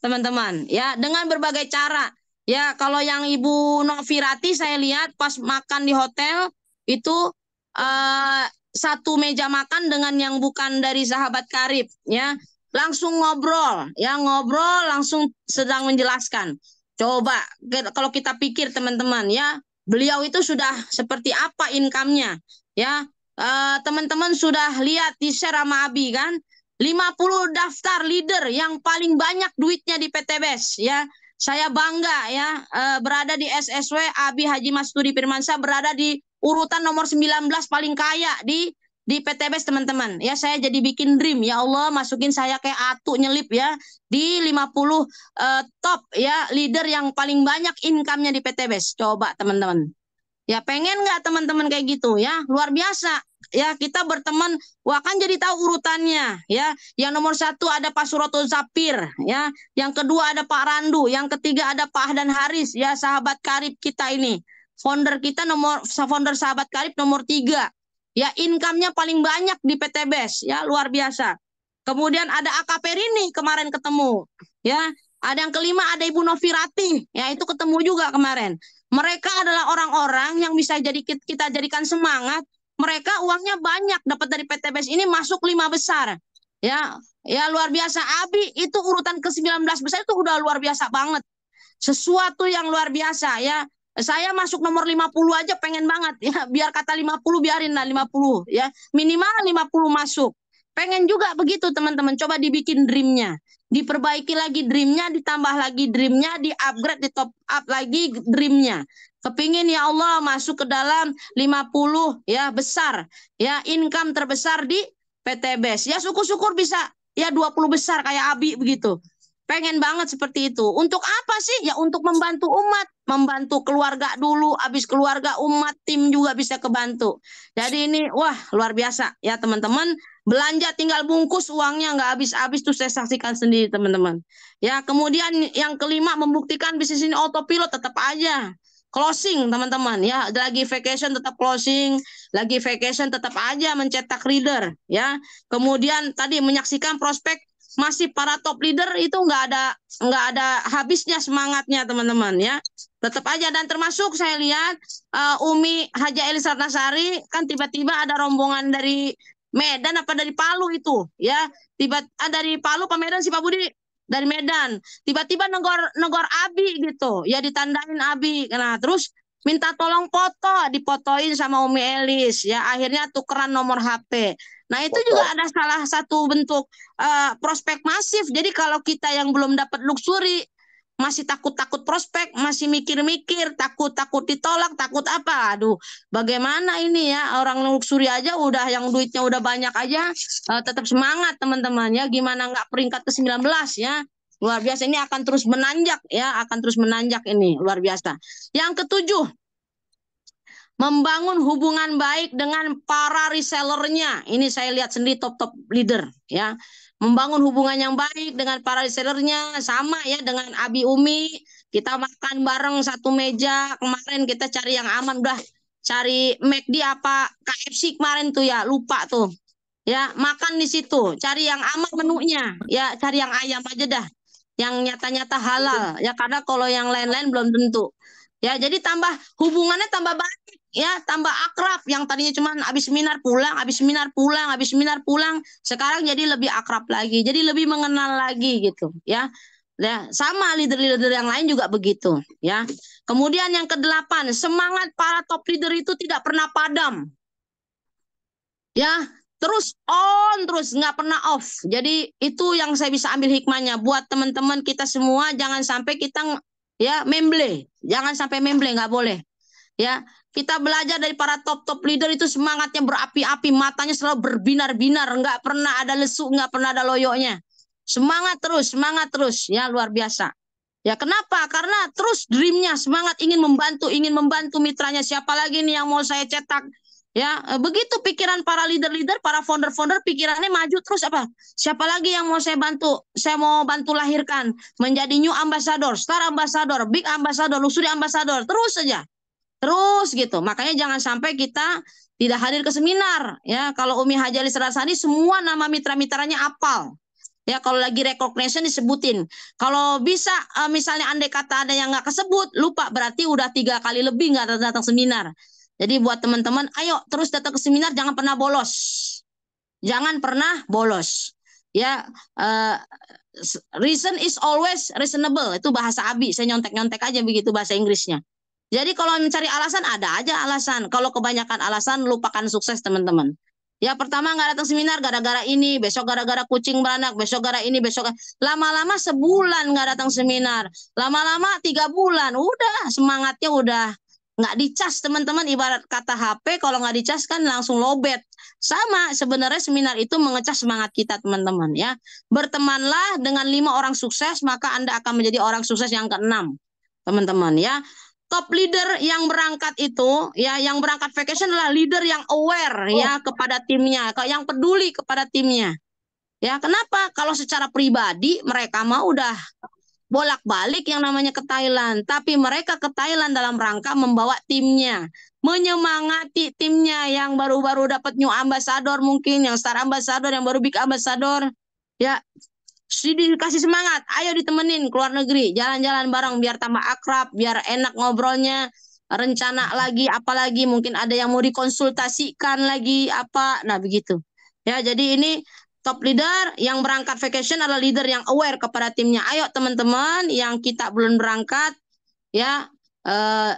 teman-teman, ya, dengan berbagai cara. Ya, kalau yang Ibu Novirati saya lihat pas makan di hotel itu satu meja makan dengan yang bukan dari sahabat karib, ya. Langsung ngobrol, ya ngobrol langsung sedang menjelaskan. Coba kalau kita pikir teman-teman ya, beliau itu sudah seperti apa income-nya, ya. Teman-teman sudah lihat di share sama Abi kan, 50 daftar leader yang paling banyak duitnya di PT BES, ya. Saya bangga ya berada di SSW Abi Haji Masturi Firmansyah berada di urutan nomor 19 paling kaya di PT BES teman-teman. Ya saya jadi bikin dream ya Allah masukin saya kayak atu nyelip ya di 50 top ya leader yang paling banyak income-nya di PT BES. Coba teman-teman. Ya pengen nggak teman-teman kayak gitu ya? Luar biasa. Ya kita berteman, wah kan jadi tahu urutannya ya. Yang nomor 1 ada Pak Suroto Zapir ya. Yang kedua ada Pak Randu, yang ketiga ada Pak Ahdan Haris ya, sahabat karib kita ini. Founder kita founder sahabat karib nomor 3. Ya income-nya paling banyak di PT BES ya, luar biasa. Kemudian ada AKP Rini kemarin ketemu ya. Ada yang kelima ada Ibu Novirati ya, itu ketemu juga kemarin. Mereka adalah orang-orang yang bisa kita jadikan semangat. Mereka uangnya banyak dapat dari PT BES ini masuk 5 besar. Ya, ya luar biasa. Abi itu urutan ke-19 besar itu udah luar biasa banget. Sesuatu yang luar biasa ya. Saya masuk nomor 50 aja pengen banget ya. Biar kata 50 biarin lah 50 ya. Minimal 50 masuk. Pengen juga begitu teman-teman. Coba dibikin dreamnya. Diperbaiki lagi dreamnya, ditambah lagi dreamnya, di-upgrade, di-top up lagi dreamnya. Kepingin ya Allah masuk ke dalam 50 ya besar. Ya income terbesar di PT BES. Ya syukur-syukur bisa ya 20 besar kayak Abi begitu. Pengen banget seperti itu. Untuk apa sih? Ya untuk membantu umat. Membantu keluarga dulu. Habis keluarga umat, tim juga bisa kebantu. Jadi ini, wah luar biasa. Ya teman-teman, belanja tinggal bungkus uangnya nggak habis-habis. Tuh saya saksikan sendiri teman-teman. Ya kemudian yang kelima, membuktikan bisnis ini autopilot tetap aja. Closing teman-teman. Ya lagi vacation tetap closing. Lagi vacation tetap aja mencetak leader. Ya kemudian tadi menyaksikan prospek masih para top leader itu nggak ada habisnya semangatnya teman-teman ya. Tetap aja, dan termasuk saya lihat Umi Haja Elis Ratnasari kan tiba-tiba ada rombongan dari Medan apa dari Palu itu ya. Dari Palu Pak Medan sih Pak Budi, dari Medan. Tiba-tiba negor Abi gitu. Ya ditandain Abi. Nah, terus minta tolong foto, dipotoin sama Umi Elis ya. Akhirnya tukeran nomor HP. Nah, itu juga ada salah satu bentuk prospek masif. Jadi kalau kita yang belum dapat luxury, masih takut-takut prospek, masih mikir-mikir, takut-takut ditolak, takut apa? Aduh, bagaimana ini ya, orang luxury aja udah yang duitnya udah banyak aja, tetap semangat teman-teman ya. Gimana nggak peringkat ke-19 ya? Luar biasa, ini akan terus menanjak ya, akan terus menanjak ini, luar biasa. Yang ketujuh, membangun hubungan baik dengan para resellernya. Ini saya lihat sendiri top-top leader ya. Membangun hubungan yang baik dengan para resellernya, sama ya dengan Abi Umi. Kita makan bareng satu meja. Kemarin kita cari yang aman, udah cari McD apa KFC kemarin tuh ya, lupa tuh. Ya, makan di situ, cari yang aman menunya. Ya, cari yang ayam aja dah. Yang nyata-nyata halal ya, karena kalau yang lain-lain belum tentu. Ya, jadi tambah hubungannya tambah baik ya, tambah akrab. Yang tadinya cuma habis seminar pulang, habis seminar pulang, habis seminar pulang, sekarang jadi lebih akrab lagi, jadi lebih mengenal lagi gitu ya. Ya, sama leader-leader yang lain juga begitu ya. Kemudian yang ke-8, semangat para top leader itu tidak pernah padam. Ya, terus on terus, nggak pernah off. Jadi itu yang saya bisa ambil hikmahnya buat teman-teman kita semua. Jangan sampai kita ya memble, jangan sampai memble, nggak boleh. Ya, kita belajar dari para top leader itu semangatnya berapi-api, matanya selalu berbinar-binar, nggak pernah ada lesu, nggak pernah ada loyoknya. Semangat terus, ya luar biasa. Ya kenapa? Karena terus dreamnya, semangat ingin membantu mitranya. Siapa lagi nih yang mau saya cetak? Ya, begitu pikiran para leader-leader, para founder-founder, pikirannya maju terus apa? Siapa lagi yang mau saya bantu? Saya mau bantu lahirkan menjadi new ambassador, star ambassador, big ambassador, luxury ambassador, terus saja. Terus gitu. Makanya jangan sampai kita tidak hadir ke seminar ya. Kalau Umi Haja Elis Ratnasari semua nama mitra-mitranya apal. Ya, kalau lagi recognition disebutin. Kalau bisa misalnya andai kata ada yang nggak kesebut, lupa, berarti udah 3 kali lebih nggak datang seminar. Jadi buat teman-teman, ayo terus datang ke seminar, jangan pernah bolos. Jangan pernah bolos. Ya, reason is always reasonable. Itu bahasa Abi. Saya nyontek-nyontek aja begitu bahasa Inggrisnya. Jadi kalau mencari alasan, ada aja alasan. Kalau kebanyakan alasan, lupakan sukses teman-teman. Ya, pertama nggak datang seminar gara-gara ini, besok gara-gara kucing beranak, besok gara ini, besok lama-lama sebulan nggak datang seminar, lama-lama 3 bulan, udah semangatnya udah nggak dicas teman-teman. Ibarat kata HP, kalau nggak dicas kan langsung lowbat. Sama sebenarnya seminar itu mengecas semangat kita teman-teman ya. Bertemanlah dengan 5 orang sukses, maka Anda akan menjadi orang sukses yang ke-6 teman-teman ya. Top leader yang berangkat itu ya, yang berangkat vacation adalah leader yang aware ya kepada timnya, yang peduli kepada timnya. Ya, kenapa? Kalau secara pribadi mereka mah udah bolak-balik yang namanya ke Thailand, tapi mereka ke Thailand dalam rangka membawa timnya, menyemangati timnya yang baru-baru dapat new ambassador, mungkin yang star ambassador, yang baru big ambassador. Ya, dikasih semangat, ayo ditemenin keluar negeri, jalan-jalan bareng biar tambah akrab, biar enak ngobrolnya, rencana lagi, apalagi mungkin ada yang mau dikonsultasikan lagi apa, nah begitu. Ya, jadi ini top leader yang berangkat vacation adalah leader yang aware kepada timnya. Ayo teman-teman yang kita belum berangkat, ya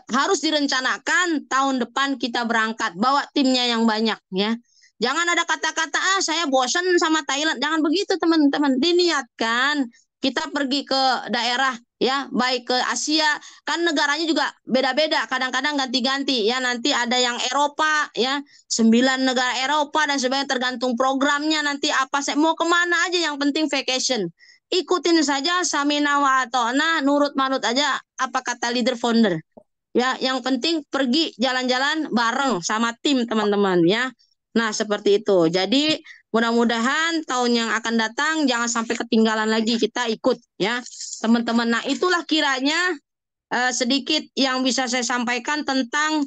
harus direncanakan tahun depan kita berangkat, bawa timnya yang banyak ya. Jangan ada kata-kata, saya bosan sama Thailand. Jangan begitu teman-teman. Diniatkan kita pergi ke daerah ya, baik ke Asia. Kan negaranya juga beda-beda. Kadang-kadang ganti-ganti ya. Nanti ada yang Eropa ya. 9 negara Eropa dan sebagainya, tergantung programnya nanti apa. Saya mau kemana aja, yang penting vacation. Ikutin saja samina wa ata'na, nurut manut aja apa kata leader founder. Ya, yang penting pergi jalan-jalan bareng sama tim teman-teman ya. Nah, seperti itu. Jadi, mudah-mudahan tahun yang akan datang jangan sampai ketinggalan lagi, kita ikut ya, teman-teman. Nah, itulah kiranya sedikit yang bisa saya sampaikan tentang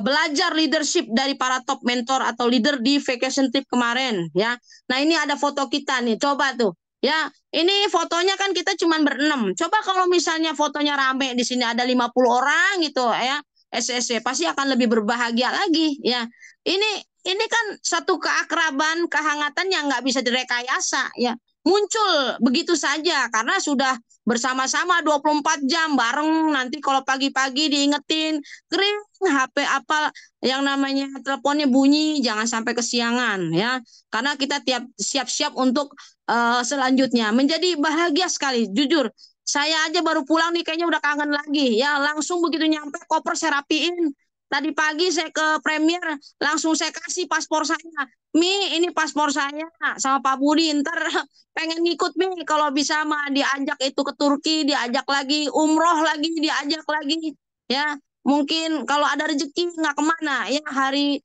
belajar leadership dari para top mentor atau leader di vacation trip kemarin ya. Nah, ini ada foto kita nih. Coba tuh Ya, ini fotonya kan kita cuma berenam. Coba kalau misalnya fotonya rame di sini ada 50 orang gitu ya, SSC pasti akan lebih berbahagia lagi ya. Ini ini kan satu keakraban, kehangatan yang nggak bisa direkayasa ya. Muncul begitu saja karena sudah bersama-sama 24 jam bareng, nanti kalau pagi-pagi diingetin kering HP apa yang namanya teleponnya bunyi, jangan sampai kesiangan ya. Karena kita tiap siap-siap untuk selanjutnya. Menjadi bahagia sekali, jujur. Saya aja baru pulang nih kayaknya udah kangen lagi. Ya, langsung begitu nyampe koper saya rapiin. Tadi pagi saya ke Premier, langsung saya kasih paspor saya. Mi, ini paspor saya sama Pak Budi. Ntar pengen ngikut Mi, kalau bisa mah diajak itu ke Turki, diajak lagi umroh lagi, diajak lagi. Ya, mungkin kalau ada rezeki nggak kemana ya hari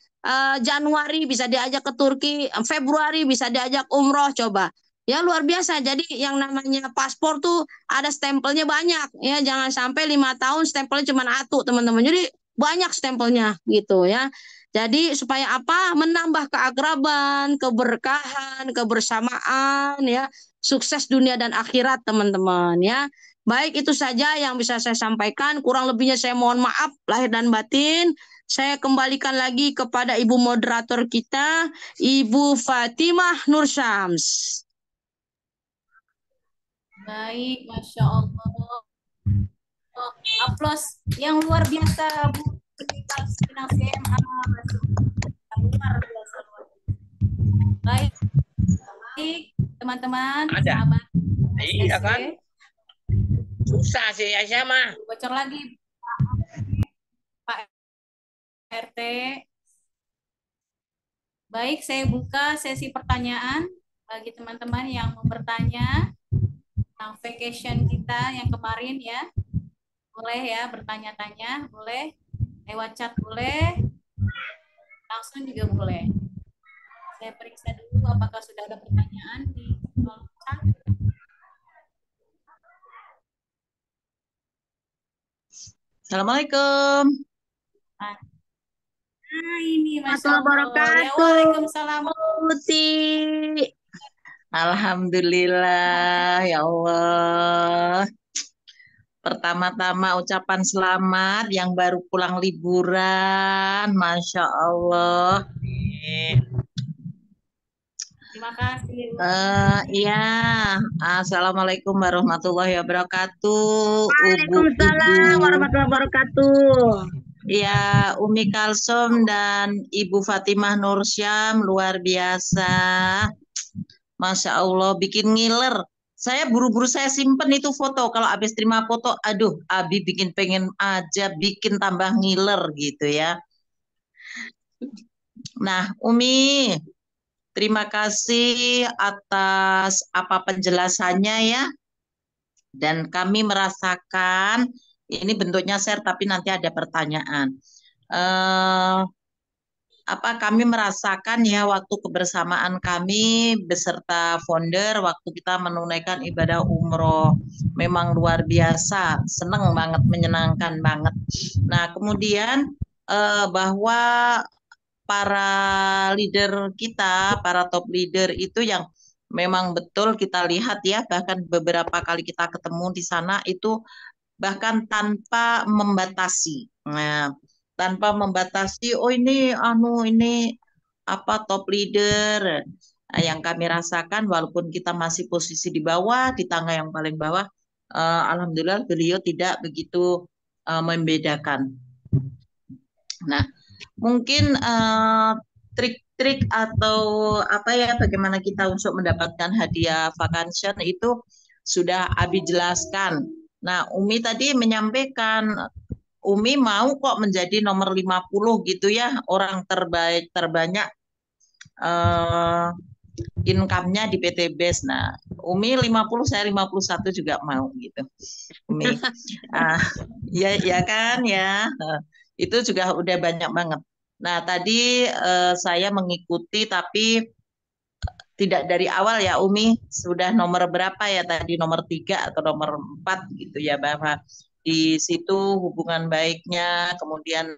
Januari bisa diajak ke Turki, Februari bisa diajak umroh coba. Ya luar biasa. Jadi yang namanya paspor tuh ada stempelnya banyak. Ya jangan sampai 5 tahun stempelnya cuma satu teman-teman. Jadi banyak stempelnya gitu ya. Jadi supaya apa? Menambah keakraban, keberkahan, kebersamaan ya. Sukses dunia dan akhirat teman-teman ya. Baik itu saja yang bisa saya sampaikan. Kurang lebihnya saya mohon maaf lahir dan batin. Saya kembalikan lagi kepada Ibu moderator kita, Ibu Fatimah Nursyams. Baik, Masya Allah. Oh, aplaus yang luar biasa Bu Unikal Pinang CMA. Luar biasa. Baik, teman-teman, Ada. sahabat Iya SSC. kan? Susah sih Aisyah mah. Bocor lagi Pak RT. Baik, saya buka sesi pertanyaan bagi teman-teman yang mau bertanya tentang vacation kita yang kemarin ya. Boleh ya bertanya-tanya, boleh lewat chat boleh, langsung juga boleh. Saya periksa dulu apakah sudah ada pertanyaan di kolom chat. Assalamualaikum. Nah, ini Masya Warahmatullahi Allah. Ya, wabarakatuh. waalaikumsalam. Putih. Alhamdulillah, ya Allah. Pertama-tama ucapan selamat yang baru pulang liburan. Masya Allah. Terima kasih. Iya, Assalamualaikum warahmatullahi wabarakatuh. Waalaikumsalam warahmatullahi wabarakatuh. Ya, Umi Kalsom dan Ibu Fatimah Nursyam luar biasa. Masya Allah, bikin ngiler. Saya buru-buru saya simpen itu foto. Kalau habis terima foto, aduh, Abi bikin pengen aja, bikin tambah ngiler gitu ya. Nah, Umi, terima kasih atas apa penjelasannya ya. Dan kami merasakan, ini bentuknya share tapi nanti ada pertanyaan. Kami merasakan ya waktu kebersamaan kami beserta founder waktu kita menunaikan ibadah umroh memang luar biasa, seneng banget, menyenangkan banget. Nah kemudian bahwa para leader kita, para top leader itu yang memang betul kita lihat ya, bahkan beberapa kali kita ketemu di sana itu bahkan tanpa membatasi. Nah, tanpa membatasi, oh ini apa top leader. Nah, yang kami rasakan walaupun kita masih posisi di bawah, di tangga yang paling bawah, alhamdulillah beliau tidak begitu membedakan. Nah, mungkin trik-trik atau apa ya bagaimana kita untuk mendapatkan hadiah vacation itu sudah Abi jelaskan. Nah, Umi tadi menyampaikan Umi mau kok menjadi nomor 50 gitu ya, orang terbanyak income-nya di PT BES. Nah, Umi 50, saya 51 juga mau gitu. Umi. Ya kan ya. Itu juga udah banyak banget. Nah, tadi saya mengikuti tapi tidak dari awal ya Umi, sudah nomor berapa ya tadi, nomor 3 atau nomor 4 gitu ya, bahwa di situ hubungan baiknya, kemudian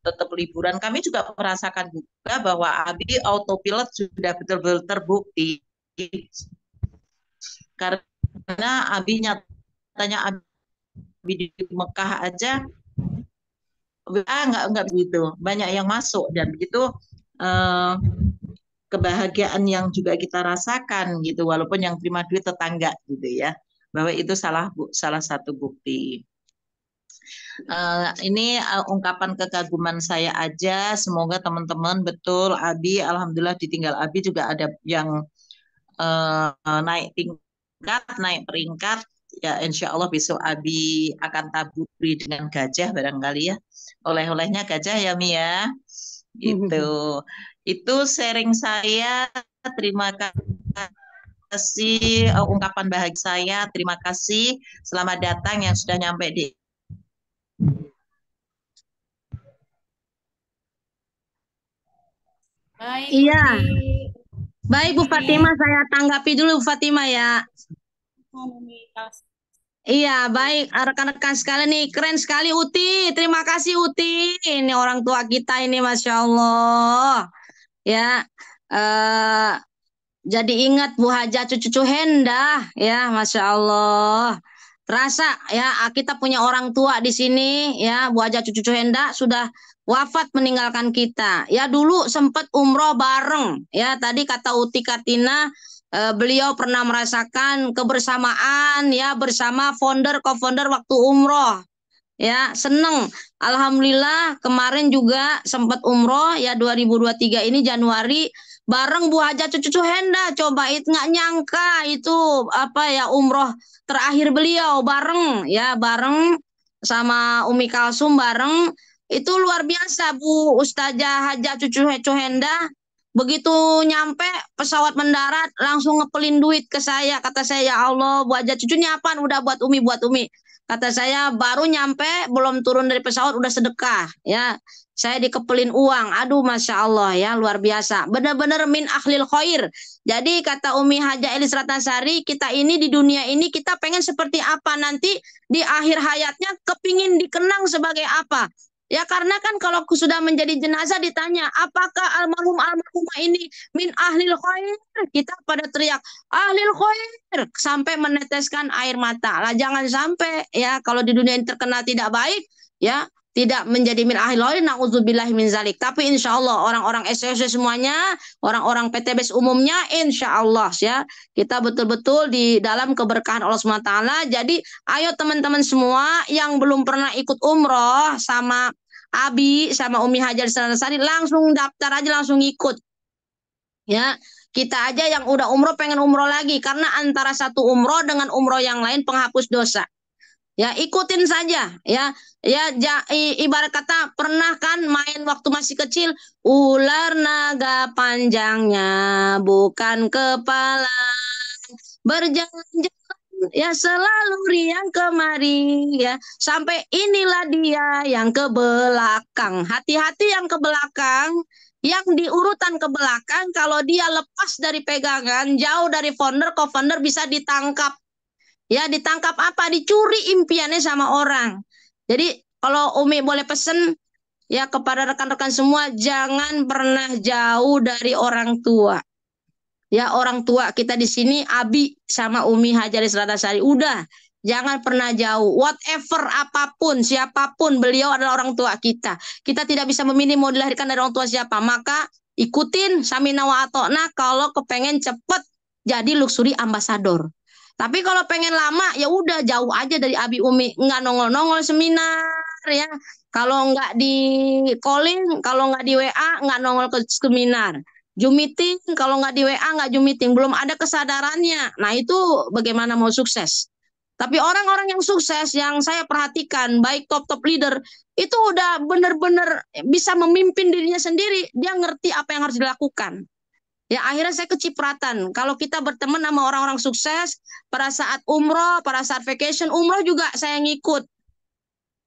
tetap liburan. Kami juga merasakan juga bahwa Abi autopilot sudah betul-betul terbukti karena Abi nyatanya Abi di Mekah aja nggak begitu banyak yang masuk, dan begitu eh, kebahagiaan yang juga kita rasakan gitu, walaupun yang terima duit tetangga gitu ya, bahwa itu salah satu bukti. Ini ungkapan kekaguman saya aja. Semoga teman-teman betul Abi, alhamdulillah ditinggal Abi juga ada yang naik tingkat, naik peringkat. Ya insya Allah besok Abi akan taburi dengan gajah barangkali ya. Oleh-olehnya gajah ya Mia. Gitu. Itu sharing saya. Terima kasih ungkapan bahagia saya. Terima kasih. Selamat datang yang sudah nyampe di Baik, Iya, Uti. baik Bu Fatimah, saya tanggapi dulu Bu Fatimah ya. Iya, baik rekan-rekan sekalian nih, keren sekali Uti. Terima kasih Uti. Ini orang tua kita ini, Masya Allah. Ya, eh, jadi ingat Bu Haja cucu Henda, ya, Masya Allah. Terasa ya, kita punya orang tua di sini, ya, Bu Haja cucu Henda sudah wafat meninggalkan kita. Ya, dulu sempat umroh bareng. Ya, tadi kata Uti Kartina, beliau pernah merasakan kebersamaan ya bersama founder co-founder waktu umroh. Ya, seneng. Alhamdulillah kemarin juga sempat umroh ya 2023 ini Januari bareng Bu Haja cucu Henda. Coba itu nggak nyangka itu apa ya umroh terakhir beliau bareng ya bareng sama Umi Kalsum bareng itu luar biasa Bu Ustazah Haja cucu Henda. Begitu nyampe pesawat mendarat langsung ngepelin duit ke saya. Kata saya, ya Allah, Bu Haja cucunya apaan? Udah buat Umi, buat Umi. Kata saya baru nyampe, belum turun dari pesawat udah sedekah ya. Saya dikepelin uang. Aduh, Masya Allah ya, luar biasa. Benar-benar min akhlil khair. Jadi kata Umi Haja Elis Ratnasari, kita ini di dunia ini kita pengen seperti apa nanti di akhir hayatnya, kepingin dikenang sebagai apa. Ya karena kan kalau sudah menjadi jenazah ditanya, apakah almarhumah ini min ahlil khair? Kita pada teriak, ahlil khair sampai meneteskan air mata. Lah jangan sampai ya kalau di dunia ini terkenal tidak baik ya tidak menjadi min ahlil khair, nauzubillahi min zalik. Tapi insya Allah orang-orang SOS semuanya, orang-orang PTBS umumnya insya Allah ya kita betul-betul di dalam keberkahan Allah SWT. Jadi ayo teman-teman semua yang belum pernah ikut umroh sama Abi sama Umi Hajar Sari langsung daftar aja langsung ikut ya. Kita aja yang udah umroh pengen umroh lagi karena antara satu umroh dengan umroh yang lain penghapus dosa. Ya ikutin saja ya. Ibarat kata pernah kan main waktu masih kecil ular naga panjangnya bukan kepala berjalan-jalan ya selalu riang kemari ya sampai inilah dia yang ke belakang. Hati-hati yang ke belakang, yang di urutan ke belakang kalau dia lepas dari pegangan jauh dari founder co-founder bisa ditangkap. Ya ditangkap apa? Dicuri impiannya sama orang. Jadi kalau Umi boleh pesen ya kepada rekan-rekan semua jangan pernah jauh dari orang tua. Ya orang tua kita di sini Abi sama Umi Hajaris Radasari udah jangan pernah jauh. Whatever apapun siapapun beliau adalah orang tua kita. Kita tidak bisa memilih mau dilahirkan dari orang tua siapa. Maka ikutin samina wa atona kalau kepengen cepet jadi luxury ambassador. Tapi kalau pengen lama ya udah jauh aja dari Abi Umi, nggak nongol-nongol seminar ya. Kalau nggak di calling, kalau nggak di WA nggak nongol ke seminar. Zoom meeting, kalau nggak di WA, nggak Zoom meeting. Belum ada kesadarannya. Nah, itu bagaimana mau sukses. Tapi orang-orang yang sukses, yang saya perhatikan, baik top-top leader, itu udah benar-benar bisa memimpin dirinya sendiri. Dia ngerti apa yang harus dilakukan. Ya, akhirnya saya kecipratan. Kalau kita berteman sama orang-orang sukses, pada saat umroh, pada saat vacation, umroh juga saya ngikut.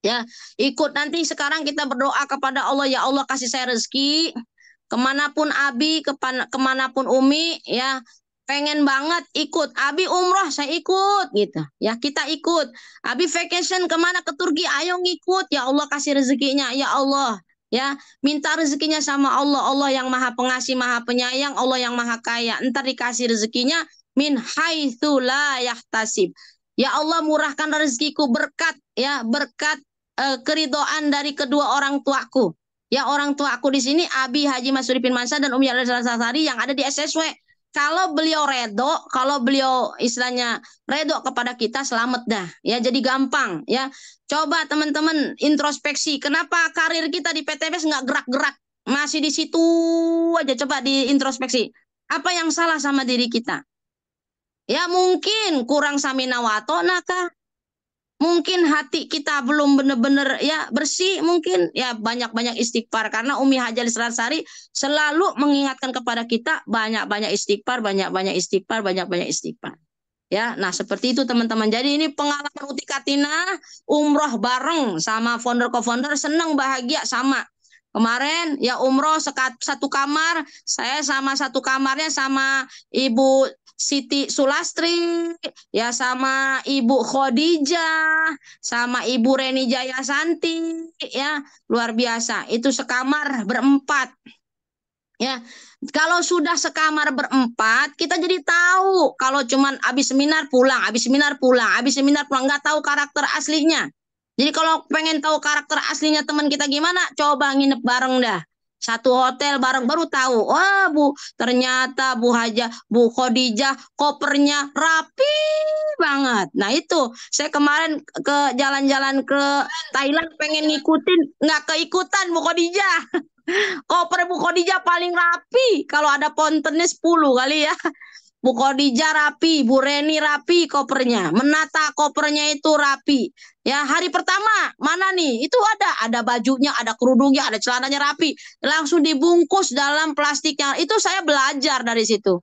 Ya, ikut nanti sekarang kita berdoa kepada Allah, ya Allah kasih saya rezeki, kemanapun Abi, kemanapun Umi, ya pengen banget ikut. Abi umroh, saya ikut gitu. Ya kita ikut. Abi vacation kemana ke Turki, ayo ngikut. Ya Allah kasih rezekinya, ya Allah. Ya minta rezekinya sama Allah. Allah yang maha pengasih, maha penyayang, Allah yang maha kaya. Ntar dikasih rezekinya, min haitsu la yahtasib. Ya Allah, murahkan rezekiku berkat keridhaan dari kedua orang tuaku. Ya, orang tuaku di sini Abi Haji Masudipin Mansa dan Umi Sari yang ada di SSW. Kalau beliau redo, kalau beliau istilahnya redo kepada kita, selamat dah. Ya, jadi gampang ya. Coba teman-teman introspeksi, kenapa karir kita di PTBS nggak gerak-gerak? Masih di situ aja, coba diintrospeksi. Apa yang salah sama diri kita? Ya mungkin kurang samina watona kah? Mungkin hati kita belum benar-benar ya bersih, mungkin ya banyak-banyak istighfar, karena Umi Haja Sari selalu mengingatkan kepada kita banyak-banyak istighfar, banyak-banyak istighfar, banyak-banyak istighfar. Ya, nah seperti itu teman-teman. Jadi ini pengalaman Uti Katina umroh bareng sama founder co-founder, senang bahagia sama. Kemarin ya umroh satu kamar, saya sama satu kamarnya sama Ibu Siti Sulastri, ya sama Ibu Khadijah, sama Ibu Reni Jayasanti, ya luar biasa. Itu sekamar berempat. Ya, kalau sudah sekamar berempat, kita jadi tahu kalau cuman habis seminar pulang, habis seminar pulang, habis seminar pulang, nggak tahu karakter aslinya. Jadi kalau pengen tahu karakter aslinya teman kita gimana, coba nginep bareng dah. Satu hotel bareng baru tahu. Wah, ternyata Bu Khadijah kopernya rapi banget. Nah, itu saya kemarin ke jalan-jalan ke Thailand pengen ngikutin, nggak keikutan Bu Khadijah. Koper Bu Khadijah paling rapi. Kalau ada pontennya 10 kali ya. Bu Khadijah rapi, Bu Reni rapi kopernya. Menata kopernya itu rapi. Ya, hari pertama mana nih? Itu ada bajunya, ada kerudungnya, ada celananya rapi. Langsung dibungkus dalam plastiknya. Itu saya belajar dari situ.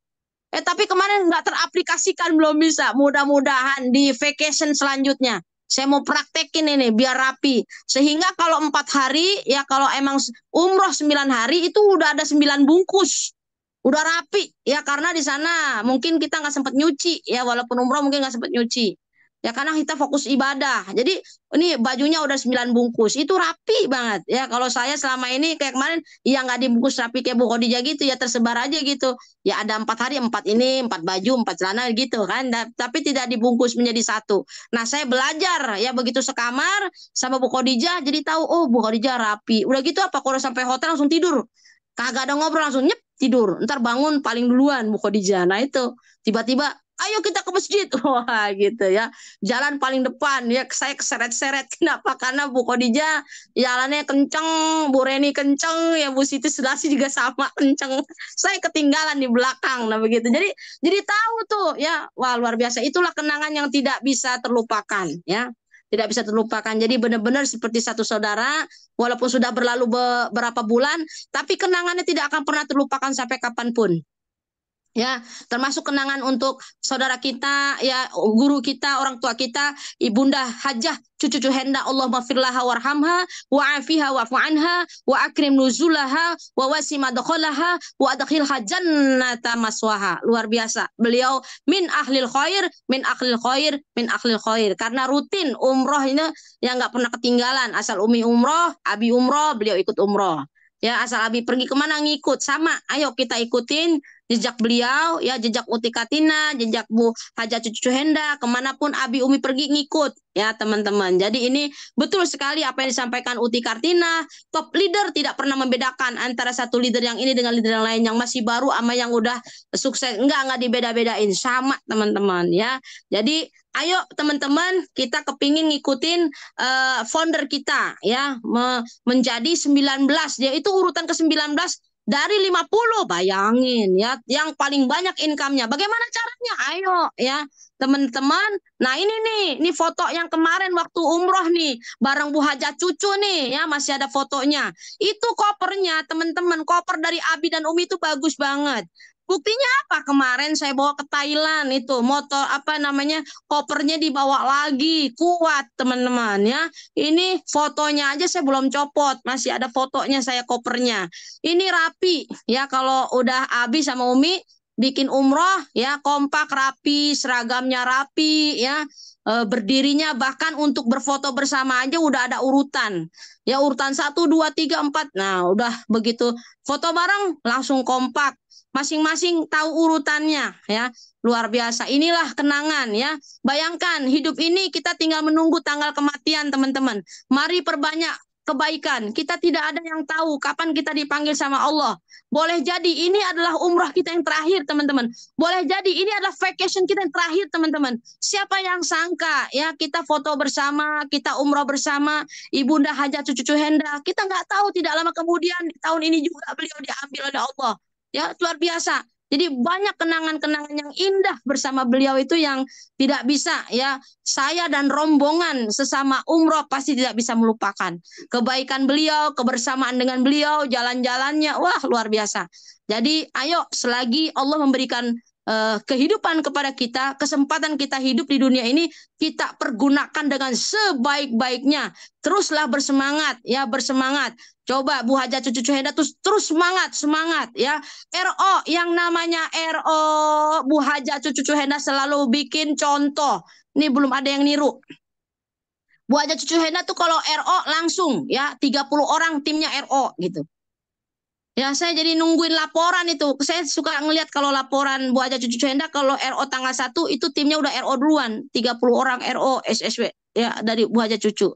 Tapi kemarin nggak teraplikasikan, belum bisa. Mudah-mudahan di vacation selanjutnya saya mau praktekin ini biar rapi. Sehingga kalau 4 hari, ya kalau emang umroh 9 hari, itu udah ada 9 bungkus. Udah rapi. Ya karena di sana mungkin kita nggak sempat nyuci. Ya walaupun umroh mungkin nggak sempat nyuci. Ya karena kita fokus ibadah. Jadi ini bajunya udah 9 bungkus. Itu rapi banget. Ya kalau saya selama ini kayak kemarin, ya nggak dibungkus rapi kayak Bu Khadijah gitu. Ya tersebar aja gitu. Ya ada 4 hari, 4 ini, 4 baju, 4 celana gitu kan. Tapi tidak dibungkus menjadi satu. Nah saya belajar ya begitu sekamar sama Bu Khadijah. Jadi tahu, oh Bu Khadijah rapi. Udah gitu apa, kalau sampai hotel langsung tidur. Kagak ada ngobrol, langsung nyep tidur. Ntar bangun paling duluan Bu Khadijah. Nah itu tiba-tiba, ayo kita ke masjid. Wah gitu ya. Jalan paling depan. Ya saya keseret-seret. Kenapa? Karena Bu Khadijah jalannya kenceng. Bu Reni kenceng. Ya Bu Siti Selasi juga sama kenceng. Saya ketinggalan di belakang. Nah begitu. Jadi tahu tuh ya. Wah luar biasa. Itulah kenangan yang tidak bisa terlupakan ya. Tidak bisa terlupakan. Jadi benar-benar seperti satu saudara. Walaupun sudah berlalu beberapa bulan. Tapi kenangannya tidak akan pernah terlupakan sampai kapanpun. Ya, termasuk kenangan untuk saudara kita, ya guru kita, orang tua kita, Ibunda Hajah Cucu Henda, Allahumma firlaha warhamha wa afiha wa'fu anha wa akrim nuzulaha wa wasi madkhalaha wa adkhilha jannata maswaha. Luar biasa. Beliau min ahlil khair, min ahlil khair, min ahlil khair. Karena rutin umroh ini yang nggak pernah ketinggalan. Asal Umi umroh, Abi umroh, beliau ikut umroh. Ya, asal Abi pergi kemana ngikut sama. Ayo kita ikutin jejak beliau, ya jejak Uti Katina, jejak Bu Haja Cucu Henda, kemanapun Abi Umi pergi ngikut, ya teman-teman. Jadi ini betul sekali apa yang disampaikan Uti Kartina. Top leader tidak pernah membedakan antara satu leader yang ini dengan leader yang lain, yang masih baru sama yang udah sukses. Enggak dibeda-bedain, sama teman-teman ya. Jadi ayo teman-teman, kita kepingin ngikutin founder kita ya, menjadi 19, yaitu urutan ke-19 dari 50, bayangin ya, yang paling banyak income-nya. Bagaimana caranya? Ayo ya teman-teman. Nah ini foto yang kemarin waktu umroh nih, bareng Bu Haja Cucu nih ya, masih ada fotonya. Itu kopernya teman-teman, koper dari Abi dan Umi itu bagus banget. Buktinya apa? Kemarin saya bawa ke Thailand itu motor kopernya dibawa lagi, kuat teman-teman ya. Ini fotonya aja saya belum copot, masih ada fotonya saya kopernya. Ini rapi ya, kalau udah Abi sama Umi bikin umroh ya, kompak rapi, seragamnya rapi ya. Berdirinya bahkan untuk berfoto bersama aja udah ada urutan. Ya urutan 1, 2, 3, 4. Nah, udah begitu foto bareng langsung kompak. Masing-masing tahu urutannya ya. luar biasa. Inilah kenangan ya. Bayangkan hidup ini kita tinggal menunggu tanggal kematian teman-teman. Mari perbanyak kebaikan. Kita tidak ada yang tahu kapan kita dipanggil sama Allah. Boleh jadi ini adalah umrah kita yang terakhir teman-teman. Boleh jadi ini adalah vacation kita yang terakhir teman-teman. Siapa yang sangka ya kita foto bersama, kita umrah bersama, Ibunda Hajat Cucu Henda. Kita nggak tahu tidak lama kemudian di tahun ini juga beliau diambil oleh Allah. Ya luar biasa. Jadi banyak kenangan-kenangan yang indah bersama beliau itu yang tidak bisa ya saya dan rombongan sesama umroh pasti tidak bisa melupakan. Kebaikan beliau, kebersamaan dengan beliau, jalan-jalannya, wah luar biasa. Jadi ayo selagi Allah memberikan kehidupan kepada kita, kesempatan kita hidup di dunia ini, kita pergunakan dengan sebaik-baiknya. Teruslah bersemangat, ya bersemangat. Coba Bu Haja Cucu Henda terus semangat ya. RO yang namanya RO Bu Haja Cucu Henda selalu bikin contoh. Ini belum ada yang niru. Bu Haja Cucu Henda tuh kalau RO langsung ya 30 orang timnya RO gitu. Ya saya jadi nungguin laporan itu. Saya suka ngelihat kalau laporan Bu Haja Cucu Henda kalau RO tanggal 1 itu timnya udah RO duluan. 30 orang RO SSW ya dari Bu Haja Cucu.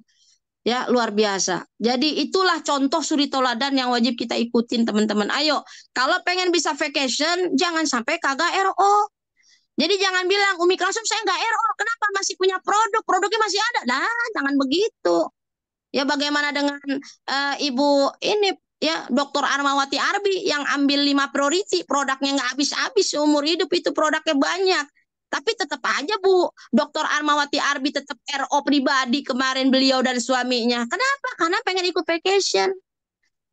Ya luar biasa. Jadi itulah contoh suri toladan yang wajib kita ikutin teman-teman. Ayo kalau pengen bisa vacation jangan sampai kagak RO. Jadi jangan bilang Umi Kalsum saya nggak RO. Kenapa masih punya produk? Produknya masih ada. Nah jangan begitu. Ya bagaimana dengan Ibu ini ya Dr. Armawati Arbi yang ambil 5 priority, produknya nggak habis-habis seumur hidup itu produknya banyak. Tapi tetap aja Bu, Dr. Armawati Arbi tetap RO pribadi kemarin beliau dan suaminya. Kenapa? Karena pengen ikut vacation.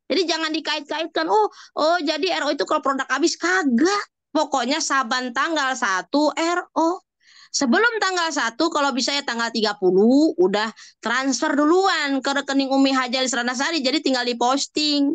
Jadi jangan dikait-kaitkan, oh jadi RO itu kalau produk habis, kagak. Pokoknya saban tanggal 1 RO. Sebelum tanggal 1, kalau bisa ya tanggal 30, udah transfer duluan ke rekening Umi Haja Lisranasari, jadi tinggal diposting.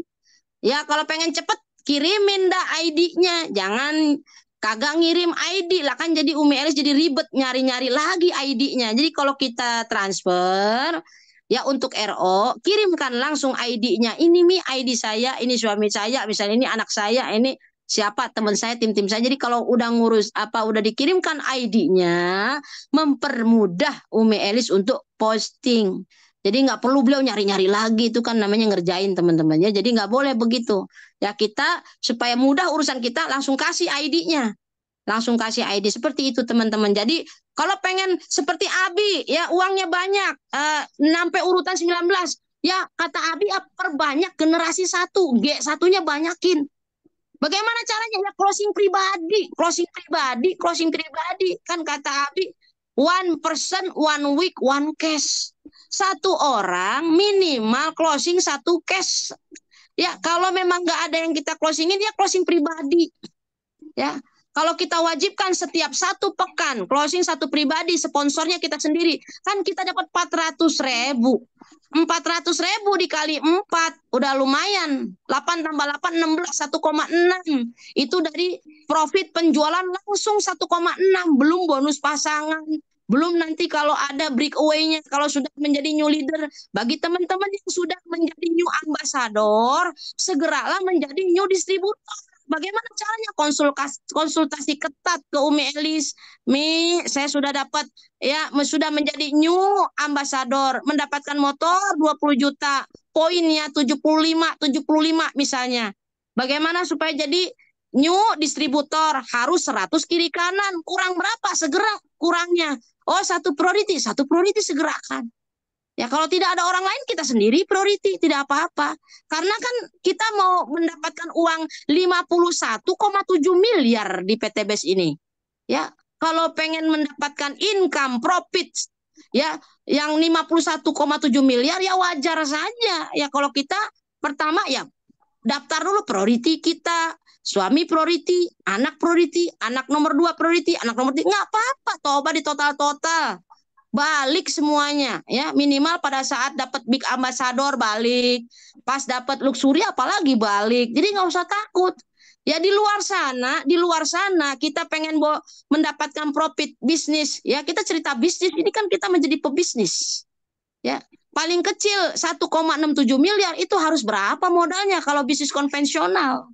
Ya kalau pengen cepet, kirimin dah ID-nya. Jangan kagak ngirim ID lah kan jadi Umi Elis jadi ribet nyari-nyari lagi ID-nya. Jadi kalau kita transfer ya untuk RO, kirimkan langsung ID-nya. Ini ID saya, ini suami saya, misalnya ini anak saya, ini siapa teman saya, tim-tim saya. Jadi kalau udah ngurus udah dikirimkan ID-nya, mempermudah Umi Elis untuk posting. Jadi nggak perlu beliau nyari-nyari lagi, itu kan namanya ngerjain teman-temannya. Jadi nggak boleh begitu. Ya kita supaya mudah urusan kita langsung kasih ID-nya. Langsung kasih ID seperti itu teman-teman. Jadi kalau pengen seperti Abi ya uangnya banyak sampai urutan 19. Ya kata Abi perbanyak generasi 1, G1-nya banyakin. Bagaimana caranya? Ya closing pribadi. Kan kata Abi, 1 person, 1 week, 1 cash. 1 orang minimal closing 1 cash. Ya kalau memang nggak ada yang kita closingin, ya closing pribadi. Ya kalau kita wajibkan setiap 1 pekan closing 1 pribadi, sponsornya kita sendiri, kan kita dapat 400.000. 400.000 dikali 4 udah lumayan. 8 tambah 8 16, 1,6. Itu dari profit penjualan langsung 1,6, belum bonus pasangan. Belum nanti kalau ada breakaway-nya, kalau sudah menjadi new leader. Bagi teman-teman yang sudah menjadi new ambassador, segeralah menjadi new distributor. Bagaimana caranya? Konsultasi ketat ke Umi Elis. Saya sudah dapat ya sudah menjadi new ambassador, mendapatkan motor 20 juta, poinnya 75 misalnya. Bagaimana supaya jadi new distributor? Harus 100 kiri kanan, kurang berapa? Segera kurangnya. 1 priority segerakan. Ya kalau tidak ada orang lain, kita sendiri priority, tidak apa-apa. Karena kan kita mau mendapatkan uang 51,7 miliar di PT BES ini. Ya, kalau pengen mendapatkan income profit ya yang 51,7 miliar ya wajar saja. Ya kalau kita pertama ya daftar dulu priority kita. Suami priority, anak priority, anak nomor 2 priority, anak nomor 3 nggak apa-apa, coba di total. Balik semuanya ya, minimal pada saat dapat big ambassador balik, pas dapat luxury apalagi balik. Jadi nggak usah takut. Ya di luar sana kita pengen mendapatkan profit bisnis ya, kita cerita bisnis ini kan kita menjadi pebisnis. Ya, paling kecil 1,67 miliar itu harus berapa modalnya kalau bisnis konvensional?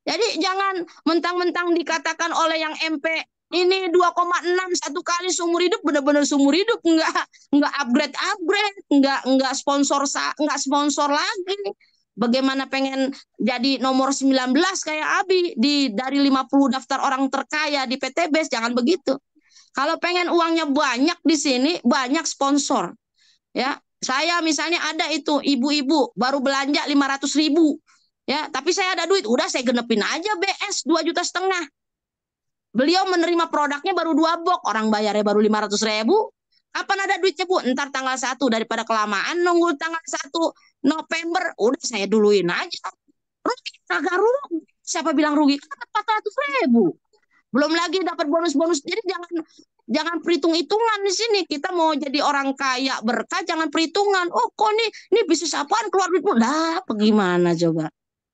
Jadi jangan mentang-mentang dikatakan oleh yang MP Ini 2,6 satu kali seumur hidup, benar-benar seumur hidup, nggak upgrade, nggak sponsor lagi. Bagaimana pengen jadi nomor 19 kayak Abi dari 50 daftar orang terkaya di PTBS, jangan begitu. Kalau pengen uangnya banyak di sini, banyak sponsor. Ya, saya misalnya ada itu ibu-ibu baru belanja 500.000. Ya, tapi saya ada duit, udah saya genepin aja BS 2,5 juta. Beliau menerima produknya baru 2 box, orang bayarnya baru 500.000. Kapan ada duitnya, Bu? Ntar tanggal 1, daripada kelamaan nunggu tanggal 1 November, udah saya duluin aja. Rugi, kagak rugi. Siapa bilang rugi? Kan 400.000. Belum lagi dapat bonus-bonus. Jadi jangan perhitung-hitungan di sini. Kita mau jadi orang kaya berkah, jangan perhitungan. Oh, kok ini bisnis apaan keluar duit? Lah, bagaimana coba?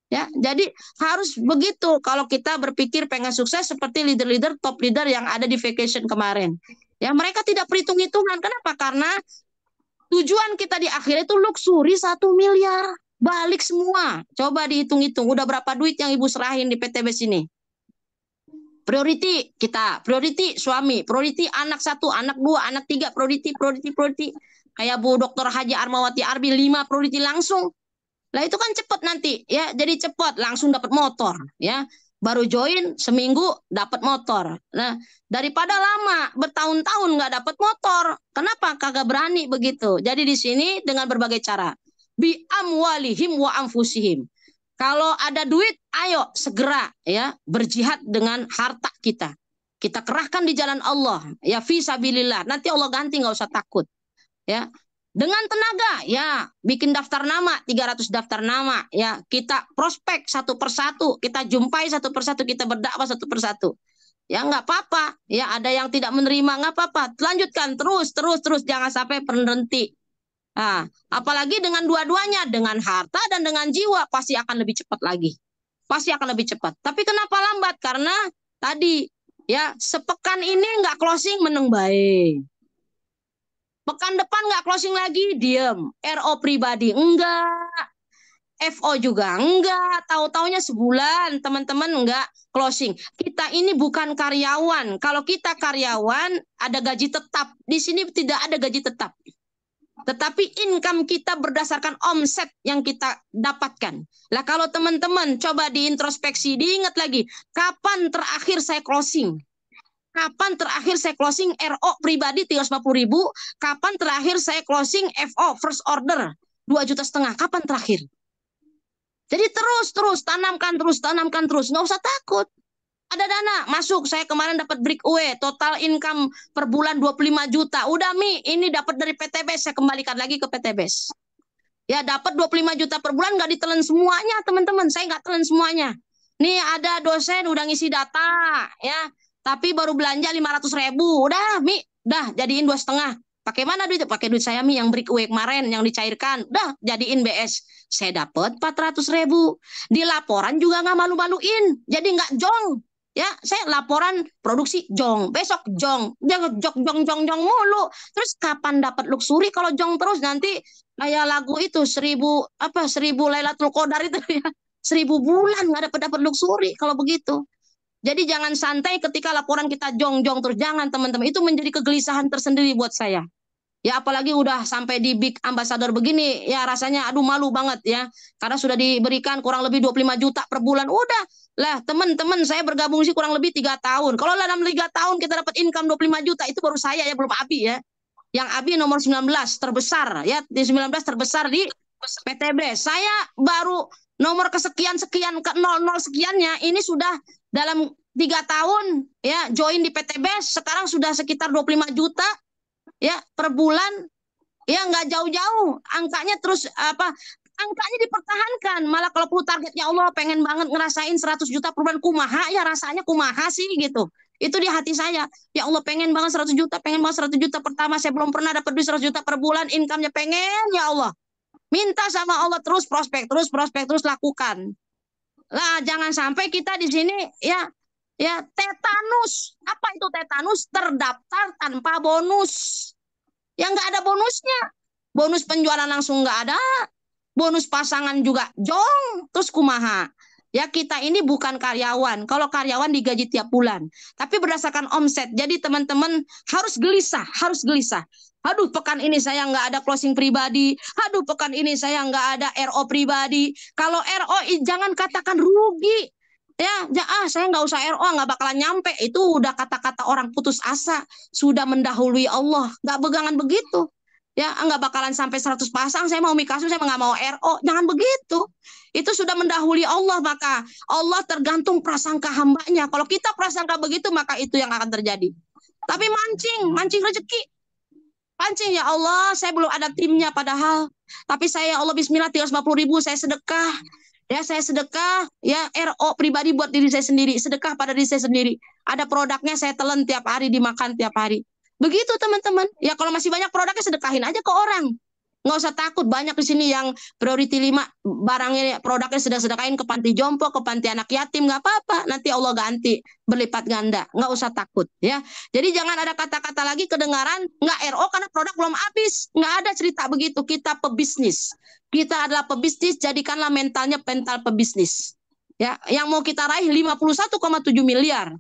Ya, jadi harus begitu kalau kita berpikir pengen sukses seperti leader-leader top leader yang ada di vacation kemarin. Ya, mereka tidak perhitung-hitungan. Kenapa? Karena tujuan kita di akhir itu luxury 1 miliar. Balik semua. Coba dihitung-hitung. Udah berapa duit yang Ibu serahin di PTBS ini? Priority kita, priority suami, priority anak 1, anak 2, anak 3, priority. Kayak Bu Dr. Haji Armawati Arbi 5 priority langsung. Lah itu kan cepet nanti ya, jadi cepet langsung dapat motor ya. Baru join seminggu dapat motor. Nah, daripada lama bertahun-tahun nggak dapat motor, kenapa kagak berani begitu? Jadi di sini dengan berbagai cara. Bi amwalihim wa anfusihim. Kalau ada duit, ayo segera ya berjihad dengan harta kita. Kita kerahkan di jalan Allah ya, fi sabilillah. Nanti Allah ganti, nggak usah takut. Ya, dengan tenaga ya bikin daftar nama 300 daftar nama ya, kita prospek satu persatu, kita jumpai satu persatu, kita berdakwah satu persatu ya, nggak apa-apa ya. Ada yang tidak menerima, nggak apa-apa, lanjutkan terus, jangan sampai berhenti. Nah, apalagi dengan dua-duanya, dengan harta dan dengan jiwa, pasti akan lebih cepat lagi, pasti akan lebih cepat. Tapi kenapa lambat? Karena tadi ya, sepekan ini nggak closing meneng baik. Pekan depan nggak closing lagi, diem. RO pribadi enggak, FO juga enggak. Tahu-taunya sebulan teman-teman enggak closing. Kita ini bukan karyawan. Kalau kita karyawan ada gaji tetap. Di sini tidak ada gaji tetap. Tetapi income kita berdasarkan omset yang kita dapatkan. Lah kalau teman-teman coba diintrospeksi, diingat lagi, kapan terakhir saya closing? Kapan terakhir saya closing RO pribadi 350.000? Kapan terakhir saya closing FO first order 2,5 juta? Kapan terakhir? Jadi terus tanamkan terus, nggak usah takut. Ada dana masuk, saya kemarin dapat breakaway, total income per bulan 25 juta. Udah Mi, ini dapat dari PTBS, saya kembalikan lagi ke PTBS. Ya, dapat 25 juta per bulan, nggak ditelan semuanya teman-teman, saya nggak telan semuanya. Nih ada dosen udah ngisi data ya, tapi baru belanja 500.000. Udah Mi, dah jadiin 2,5. Pakai mana duit? Pakai duit saya Mi yang breakaway kemarin yang dicairkan. Udah jadiin BS. Saya dapat 400.000. Di laporan juga nggak malu-maluin. Jadi nggak jong. Ya, saya laporan produksi jong, besok jong, jong mulu. Terus kapan dapat luxury kalau jong terus? Nanti kayak lagu itu 1000 Lailatul Qadar itu ya. 1000 bulan nggak dapat luxury kalau begitu. Jadi jangan santai ketika laporan kita jong-jong terus. Jangan teman-teman, itu menjadi kegelisahan tersendiri buat saya. Ya apalagi udah sampai di big ambassador begini, ya rasanya aduh malu banget ya. Karena sudah diberikan kurang lebih 25 juta per bulan. Udah lah teman-teman, saya bergabung sih kurang lebih 3 tahun. Kalau dalam 3 tahun kita dapat income 25 juta, itu baru saya ya, belum Abi ya. Yang Abi nomor 19 terbesar ya, di 19 terbesar di PTB. Saya baru nomor kesekian-sekian, ke 00 sekiannya, ini sudah dalam 3 tahun ya join di PTB, sekarang sudah sekitar 25 juta ya per bulan. Ya nggak jauh-jauh angkanya, terus angkanya dipertahankan. Malah kalau perlu targetnya Allah pengen banget ngerasain 100 juta per bulan, kumaha ya rasanya, kumaha sih gitu. Itu di hati saya, ya Allah pengen banget 100 juta, pengen banget 100 juta. Pertama saya belum pernah dapat duit 100 juta per bulan, income-nya pengen, ya Allah. Minta sama Allah terus, prospek terus lakukan. Lah jangan sampai kita di sini ya tetanus. Apa itu tetanus? Terdaftar tanpa bonus. Yang nggak ada bonusnya. Bonus penjualan langsung nggak ada. Bonus pasangan juga jong. Terus kumaha. Ya, kita ini bukan karyawan. Kalau karyawan digaji tiap bulan, tapi berdasarkan omset. Jadi teman-teman harus gelisah, harus gelisah. Aduh, pekan ini saya nggak ada closing pribadi. Aduh, pekan ini saya nggak ada RO pribadi. Kalau RO jangan katakan rugi. Ya, saya nggak usah RO, nggak bakalan nyampe. Itu udah kata-kata orang putus asa, sudah mendahului Allah. Nggak begangan begitu. Ya, nggak bakalan sampai 100 pasang. Saya mau Mikasum, saya nggak mau RO. Jangan begitu. Itu sudah mendahului Allah, maka Allah tergantung prasangka hambanya. Kalau kita prasangka begitu, maka itu yang akan terjadi. Tapi mancing rezeki. Pancing, ya Allah, saya belum ada timnya padahal. Tapi saya, ya Allah, bismillah, 350.000 saya sedekah. Ya, saya sedekah, ya RO pribadi buat diri saya sendiri. Sedekah pada diri saya sendiri. Ada produknya saya telan tiap hari, dimakan tiap hari. Begitu teman-teman. Ya kalau masih banyak produknya sedekahin aja ke orang. Nggak usah takut, banyak di sini yang priority 5 barangnya, produknya sudah sedekahin ke panti jompo, ke panti anak yatim, nggak apa-apa. Nanti Allah ganti berlipat ganda. Nggak usah takut ya. Jadi jangan ada kata-kata lagi kedengaran nggak RO karena produk belum habis. Nggak ada cerita begitu. Kita pebisnis. Kita adalah pebisnis, jadikanlah mentalnya mental pebisnis. Ya, yang mau kita raih 51,7 miliar.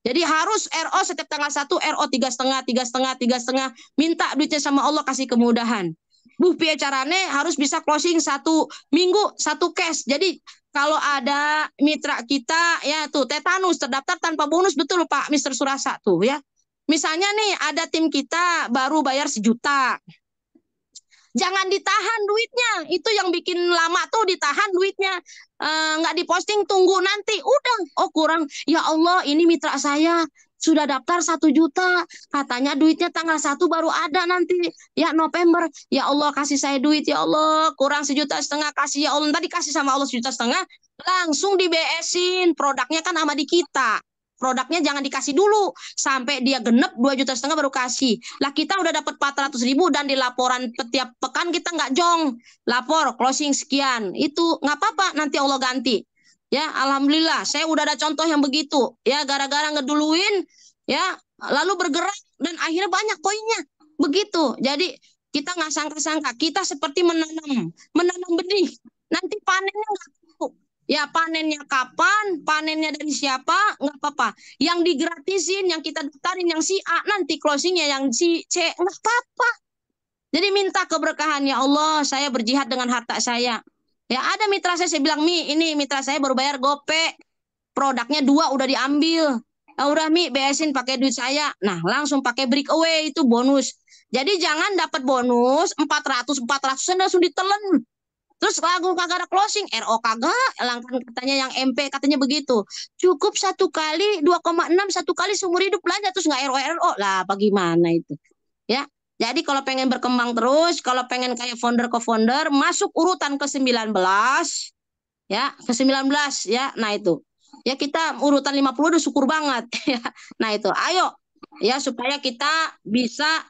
Jadi harus RO setiap tanggal 1, RO 3,5, minta duitnya sama Allah, kasih kemudahan. Piye carane harus bisa closing 1 minggu 1 cash. Jadi kalau ada mitra kita ya tuh tetanus terdaftar tanpa bonus, betul Pak Mr. Surasa tuh ya. Misalnya nih ada tim kita baru bayar 1 juta. Jangan ditahan duitnya, itu yang bikin lama tuh, ditahan duitnya, nggak diposting, tunggu nanti, udah, oh kurang, ya Allah ini mitra saya sudah daftar 1 juta, katanya duitnya tanggal 1 baru ada nanti, ya November, ya Allah kasih saya duit, ya Allah kurang 1,5 juta, kasih ya Allah, tadi kasih sama Allah 1,5 juta, langsung di BS-in, produknya kan sama di kita. Produknya jangan dikasih dulu sampai dia genep 2,5 juta baru kasih. Lah kita udah dapat 400.000 dan di laporan setiap pekan kita nggak jong. Lapor closing sekian. Itu nggak apa-apa, nanti Allah ganti. Ya, alhamdulillah saya udah ada contoh yang begitu. Ya, gara-gara ngeduluin ya, lalu bergerak dan akhirnya banyak poinnya. Begitu. Jadi kita nggak sangka-sangka, kita seperti menanam benih. Nanti panennya nggak tahu. Ya panennya kapan, panennya dari siapa, nggak apa-apa. Yang digratisin, yang kita daftarin, yang si A, nanti closingnya yang si C, nggak apa-apa. Jadi minta keberkahan, ya Allah, saya berjihad dengan harta saya. Ya ada mitra saya bilang, ini mitra saya baru bayar GoPay, produknya 2 udah diambil. Nah, udah beresin pakai duit saya. Nah langsung pakai breakaway, itu bonus. Jadi jangan dapat bonus 400 langsung ditelen. Terus lagu kagak ada closing, RO kagak, langkan katanya yang MP katanya begitu. Cukup 1 kali 2,6, 1 kali seumur hidup belanja, terus nggak RO lah, bagaimana itu? Ya, jadi kalau pengen berkembang terus, kalau pengen kayak founder ke founder, masuk urutan ke 19, ya ke 19 ya, nah itu. Ya kita urutan 50 udah syukur banget ya. Nah itu, ayo ya supaya kita bisa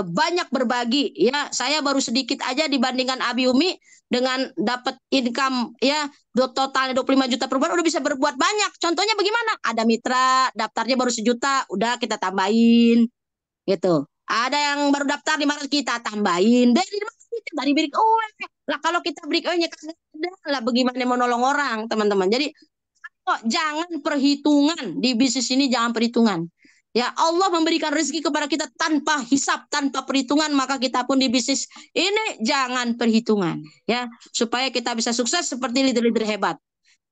banyak berbagi ya. Saya baru sedikit aja dibandingkan Abi Umi dengan dapat income ya totalnya 25 juta per bulan udah bisa berbuat banyak. Contohnya bagaimana? Ada mitra daftarnya baru 1 juta, udah kita tambahin gitu. Ada yang baru daftar 500, kita tambahin dari breakaway. Lah kalau kita breakaway-nya kagak ada, lah bagaimana mau nolong orang, teman-teman. Jadi jangan perhitungan di bisnis ini, jangan perhitungan. Ya Allah memberikan rezeki kepada kita tanpa hisap, tanpa perhitungan, maka kita pun di bisnis ini jangan perhitungan ya, supaya kita bisa sukses seperti leader-leader hebat.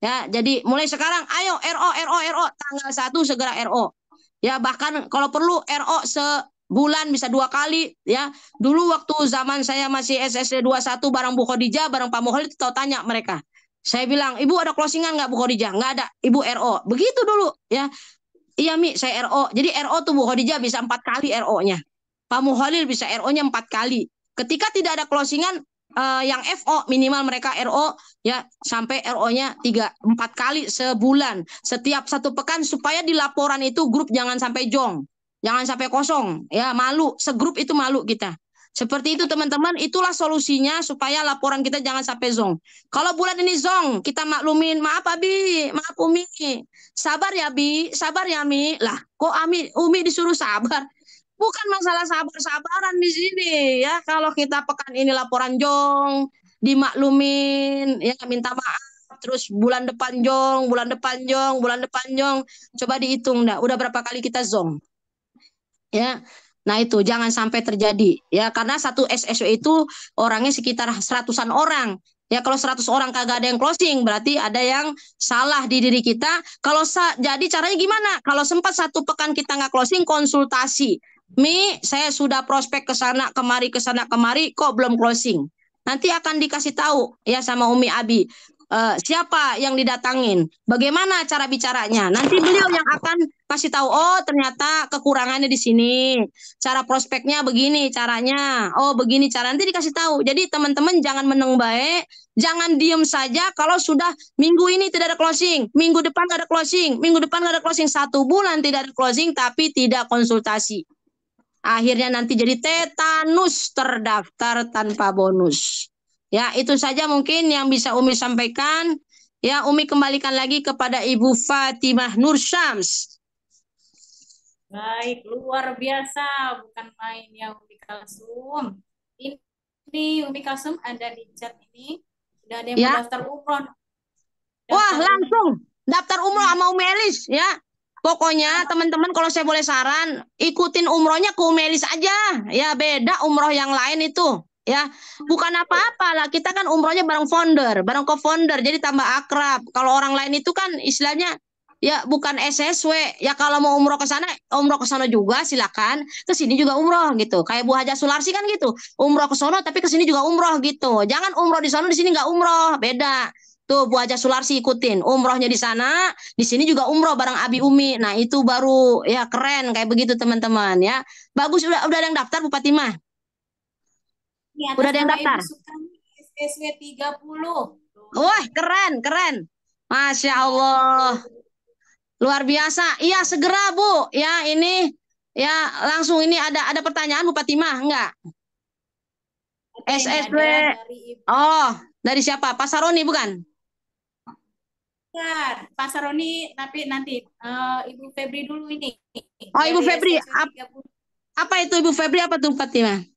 Ya, jadi mulai sekarang ayo RO tanggal 1 segera RO. Ya, bahkan kalau perlu RO sebulan bisa 2 kali ya. Dulu waktu zaman saya masih SSD 21 bareng Bu Khadijah, bareng Pak Muhol, itu tanya mereka. Saya bilang, "Ibu ada closingan nggak Bu Khadijah?" "Nggak ada." "Ibu RO." Begitu dulu ya. "Iya Mi, saya RO." Jadi RO tuh Bu Khadijah bisa 4 kali RO-nya. Pak Muhalil bisa RO-nya 4 kali. Ketika tidak ada closingan yang FO, minimal mereka RO ya sampai RO-nya 3-4 kali sebulan. Setiap 1 pekan supaya di laporan itu grup jangan sampai jong. Jangan sampai kosong. Ya malu, segrup itu malu kita. Seperti itu teman-teman, itulah solusinya supaya laporan kita jangan sampai zong. Kalau bulan ini zong, kita maklumin, maaf Abi, maaf Umi. Sabar ya Bi, sabar ya Mi. Lah, kok Umi disuruh sabar? Bukan masalah sabar-sabaran di sini ya. Kalau kita pekan ini laporan jong, dimaklumin, ya minta maaf. terus bulan depan jong, bulan depan jong, bulan depan jong. Coba dihitung dah, udah berapa kali kita zong. Ya. Nah itu jangan sampai terjadi ya, karena satu SSW itu orangnya sekitar 100-an orang. Ya kalau 100 orang kagak ada yang closing, berarti ada yang salah di diri kita. Kalau jadi caranya gimana? Kalau sempat 1 pekan kita nggak closing, konsultasi. Saya sudah prospek ke sana kemari, kok belum closing? Nanti akan dikasih tahu ya sama Umi Abi. Siapa yang didatangin, bagaimana cara bicaranya. Nanti beliau yang akan kasih tahu, oh ternyata kekurangannya di sini. Cara prospeknya begini caranya. Oh begini cara, nanti dikasih tahu. Jadi teman-teman jangan meneng baik, jangan diem saja kalau sudah minggu ini tidak ada closing, minggu depan tidak ada closing, minggu depan tidak ada closing, 1 bulan tidak ada closing tapi tidak konsultasi. Akhirnya nanti jadi tetanus, terdaftar tanpa bonus. Ya, itu saja mungkin yang bisa Umi sampaikan. Ya, Umi kembalikan lagi kepada Ibu Fatimah Nur Syams. Baik, luar biasa, bukan main ya Umi Kalsum. Ini Umi Kalsum ada di chat ini, sudah ada yang Ya. mendaftar umroh. Wah, langsung daftar umroh sama Umi Elis ya. Pokoknya teman-teman kalau saya boleh saran, ikutin umrohnya ke Umi Elis aja. Ya, beda umroh yang lain itu. Ya, bukan apa-apa lah. Kita kan umrohnya bareng founder, bareng co-founder, jadi tambah akrab. Kalau orang lain itu kan istilahnya ya bukan SSW. Ya kalau mau umroh ke sana juga silakan. Ke sini juga umroh gitu. Kayak Bu Haja Sularsi kan gitu. Umroh ke sono tapi ke sini juga umroh gitu. Jangan umroh di sono di sini nggak umroh, beda. Tuh Bu Haja Sularsi ikutin umrohnya di sana, di sini juga umroh bareng Abi Umi. Nah, itu baru ya keren kayak begitu teman-teman ya. Bagus, udah ada yang daftar Bu Fatimah? Ini Udah atas ada yang nama daftar? Ibu Sukani SSW 30. Wah, keren. Masya Allah. Luar biasa. Iya, segera Bu. Ya, ini ya langsung ini ada pertanyaan Bu Fatimah enggak? Ada ini, SSW. ada dari Ibu Oh, dari siapa? Pak Saroni bukan? Pak Saroni, tapi nanti Ibu Febri dulu ini. Oh, Ibu Dari Febri. SSW 30. Apa itu Ibu Febri, apa tuh Fatimah?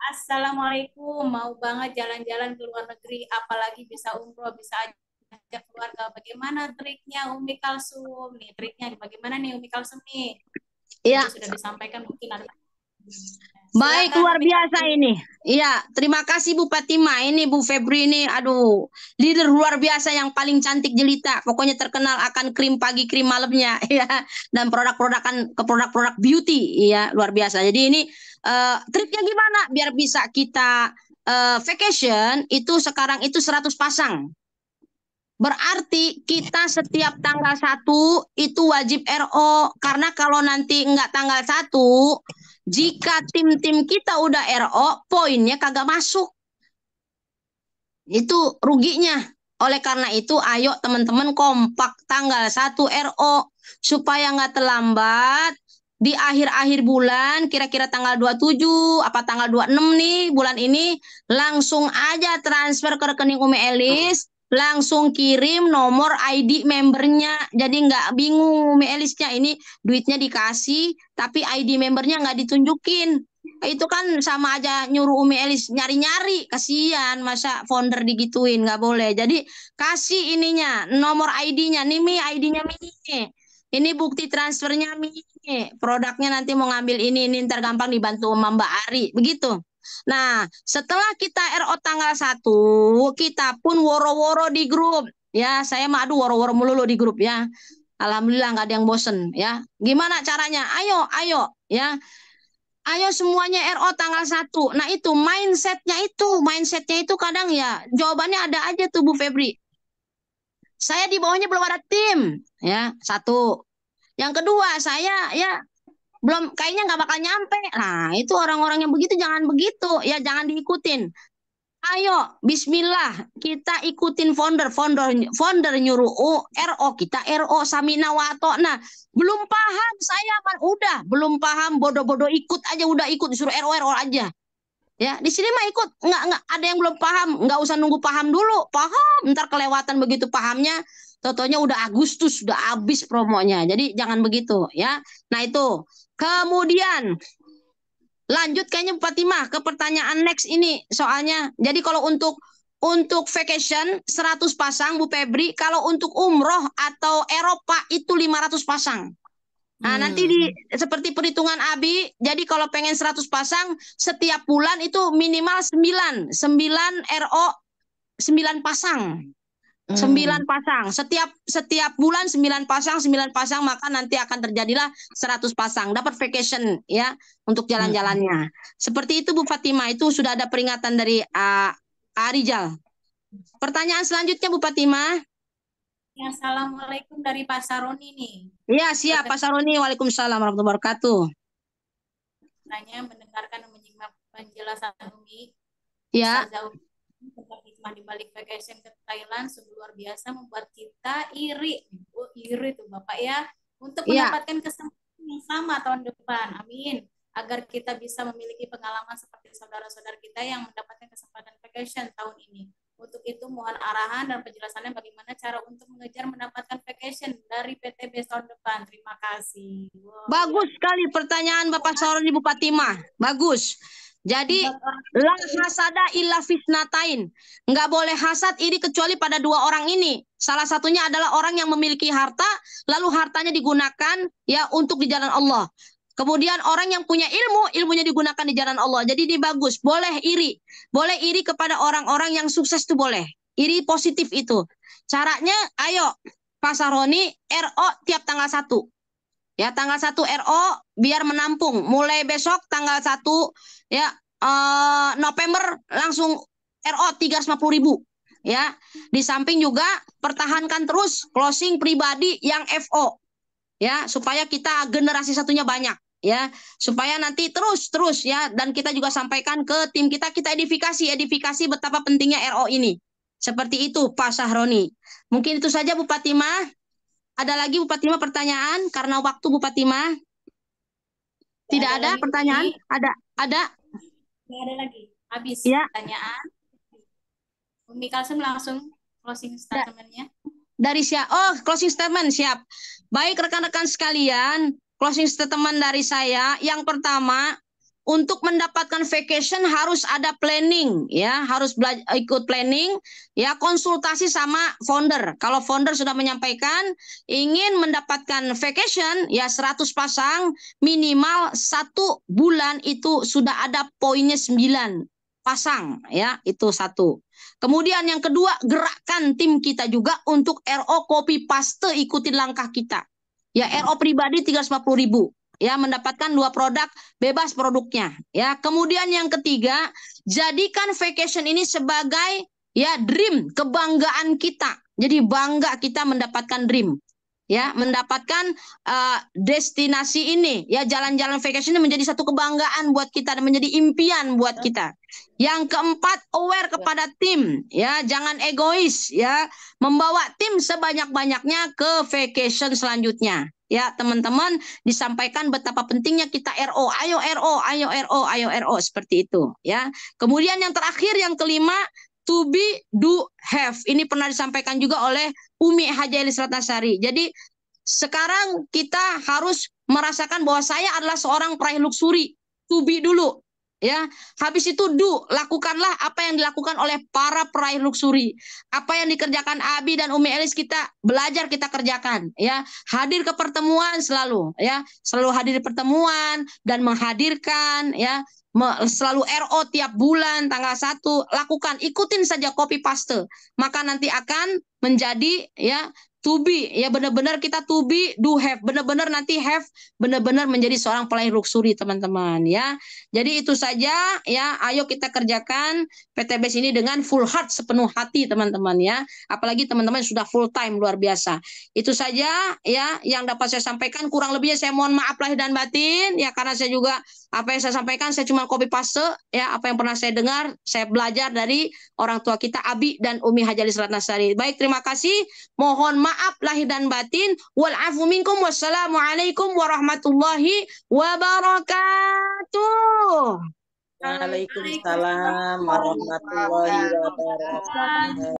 Assalamualaikum, mau banget jalan-jalan ke luar negeri, apalagi bisa umroh, bisa ajak keluarga. Bagaimana triknya Umi Kalsum? Nih, triknya bagaimana nih Umi Kalsum nih? Iya. Tadi sudah disampaikan mungkin ada. Baik, Silakan, luar Umi biasa Kalsum. ini. Iya, terima kasih Bu Fatimah. Ini Bu Febri ini, aduh, leader luar biasa yang paling cantik jelita. Pokoknya terkenal akan krim pagi, krim malamnya, ya. Dan produk-produk beauty, ya, luar biasa. Jadi ini triknya gimana biar bisa kita vacation itu sekarang itu 100 pasang. Berarti kita setiap tanggal 1 itu wajib RO. Karena kalau nanti enggak tanggal 1, jika tim-tim kita udah RO, poinnya kagak masuk. Itu ruginya. Oleh karena itu, ayo teman-teman kompak tanggal 1 RO. Supaya nggak terlambat. Di akhir-akhir bulan, kira-kira tanggal 27, apa tanggal 26 nih, bulan ini, langsung aja transfer ke rekening Umi Elis, langsung kirim nomor ID membernya. Jadi nggak bingung Umi Elisnya, ini duitnya dikasih, tapi ID membernya nggak ditunjukin. Itu kan sama aja nyuruh Umi Elis nyari-nyari, kasihan masa founder digituin, nggak boleh. Jadi kasih ininya, nomor ID-nya, nih Mi, ID-nya Mi. Ini bukti transfernya Mi. Produknya nanti mau ngambil ini ntar gampang dibantu sama Mbak Ari, begitu. Nah, setelah kita RO tanggal 1, kita pun woro-woro di grup. Ya, saya mah aduh woro-woro melulu di grup ya. Alhamdulillah nggak ada yang bosen ya. Gimana caranya? Ayo ya. Ayo semuanya RO tanggal 1. Nah itu mindsetnya itu kadang ya jawabannya ada aja tuh Bu Febri. Saya di bawahnya belum ada tim, ya 1. Yang kedua saya ya belum kayaknya nggak bakal nyampe. Nah itu orang-orang yang begitu jangan begitu, ya jangan diikutin. Ayo, Bismillah, kita ikutin founder nyuruh RO, kita RO Samina Watona. Belum paham saya, belum paham, bodoh-bodoh ikut aja, udah ikut disuruh RO aja. Ya, di sini mah ikut, nggak ada yang belum paham, nggak usah nunggu paham dulu, paham, ntar kelewatan begitu pahamnya, totonya udah Agustus, udah habis promonya. Jadi jangan begitu, ya. Nah itu, kemudian. Lanjut kayaknya Bu Fatimah ke pertanyaan next ini soalnya. Jadi kalau untuk untuk vacation 100 pasang Bu Febri, kalau untuk umroh atau Eropa itu 500 pasang. Nah, nanti seperti perhitungan Abi, jadi kalau pengen 100 pasang setiap bulan itu minimal 9 RO 9 pasang. 9 pasang. Setiap bulan 9 pasang, maka nanti akan terjadilah 100 pasang. Dapat vacation ya untuk jalan-jalannya. Seperti itu Bu Fatima, itu sudah ada peringatan dari Rijal. Pertanyaan selanjutnya Bu Fatima. Ya, assalamualaikum dari Pak Saroni nih. Ya, siap Pak Saroni. Waalaikumsalam warahmatullahi wabarakatuh. Tanya mendengarkan dan menyimak penjelasan Umi. Ya. Tentang hikmah di balik vacation ke Thailand sungguh luar biasa, membuat kita iri. Iri tuh Bapak ya. Untuk mendapatkan kesempatan yang sama tahun depan. Amin. Agar kita bisa memiliki pengalaman seperti saudara-saudara kita yang mendapatkan kesempatan vacation tahun ini. Untuk itu mohon arahan dan penjelasannya bagaimana cara untuk mengejar mendapatkan vacation dari PTB tahun depan. Terima kasih. Wow, bagus sekali pertanyaan Bapak Saroni Bu Fatimah. Bagus. Jadi la hasada illa fitnatain. Enggak boleh hasad iri kecuali pada dua orang ini. Salah satunya adalah orang yang memiliki harta lalu hartanya digunakan ya untuk di jalan Allah. Kemudian orang yang punya ilmu, ilmunya digunakan di jalan Allah. Jadi ini bagus, boleh iri. Boleh iri kepada orang-orang yang sukses itu boleh. Iri positif itu. Caranya, ayo Pak Saroni, RO tiap tanggal 1. Ya, tanggal 1 RO biar menampung. Mulai besok tanggal 1 ya November langsung RO 350.000. Ya, di samping juga pertahankan terus closing pribadi yang FO. Ya, supaya kita generasi satunya banyak. Ya, supaya nanti terus ya, dan kita juga sampaikan ke tim kita edifikasi betapa pentingnya RO ini. Seperti itu Pak Sahroni. Mungkin itu saja Bu Fatimah. Ada lagi Bu Fatimah pertanyaan karena waktu Bu Fatimah? Tidak ada pertanyaan? Ada. Tidak ada lagi. Habis ya. Pertanyaan. Umi Kalsum langsung closing statement-nya. Dari siap. Oh, closing statement siap. Baik rekan-rekan sekalian, closing statement dari saya. Yang pertama, untuk mendapatkan vacation harus ada planning ya, harus ikut planning ya, konsultasi sama founder. Kalau founder sudah menyampaikan ingin mendapatkan vacation ya 100 pasang, minimal 1 bulan itu sudah ada poinnya 9 pasang ya, itu 1. Kemudian yang kedua, gerakkan tim kita juga untuk RO copy paste, ikutin langkah kita. Ya, RO pribadi 350.000. Ya, mendapatkan 2 produk, bebas produknya. Ya, kemudian yang ketiga, jadikan vacation ini sebagai ya dream, kebanggaan kita. Jadi bangga kita mendapatkan dream. Ya, mendapatkan destinasi ini, ya jalan-jalan vacation ini menjadi satu kebanggaan buat kita dan menjadi impian buat kita. Yang keempat, aware kepada tim, ya jangan egois, ya membawa tim sebanyak-banyaknya ke vacation selanjutnya. Ya teman-teman, disampaikan betapa pentingnya kita RO, ayo RO, ayo RO, ayo RO, seperti itu. Ya, kemudian yang terakhir, yang kelima, to be, do, have. Ini pernah disampaikan juga oleh Umi Haja Elis Ratnasari. Jadi sekarang kita harus merasakan bahwa saya adalah seorang peraih luxury. To be dulu. Ya, habis itu do, lakukanlah apa yang dilakukan oleh para peraih luxury. Apa yang dikerjakan Abi dan Umi Elis kita belajar, kita kerjakan. Ya, hadir ke pertemuan selalu. Ya, selalu hadir di pertemuan dan menghadirkan. Ya, selalu RO tiap bulan tanggal 1, lakukan, ikutin saja copy paste, maka nanti akan menjadi ya to be, ya benar-benar kita to be, do have, benar-benar nanti have, benar-benar menjadi seorang peraih luxury teman-teman ya. Jadi itu saja ya, ayo kita kerjakan PTBS ini dengan full heart, sepenuh hati teman-teman ya. Apalagi teman-teman sudah full time, luar biasa. Itu saja ya yang dapat saya sampaikan, kurang lebihnya saya mohon maaf lahir dan batin ya, karena saya juga apa yang saya sampaikan saya cuma copy paste ya, apa yang pernah saya dengar, saya belajar dari orang tua kita Abi dan Umi Haja Elis Ratnasari. Baik, terima kasih. Mohon maaf lahir dan batin. Wal afu minkum. Wassalamualaikum warahmatullahi wabarakatuh. Waalaikumsalam warahmatullahi wabarakatuh.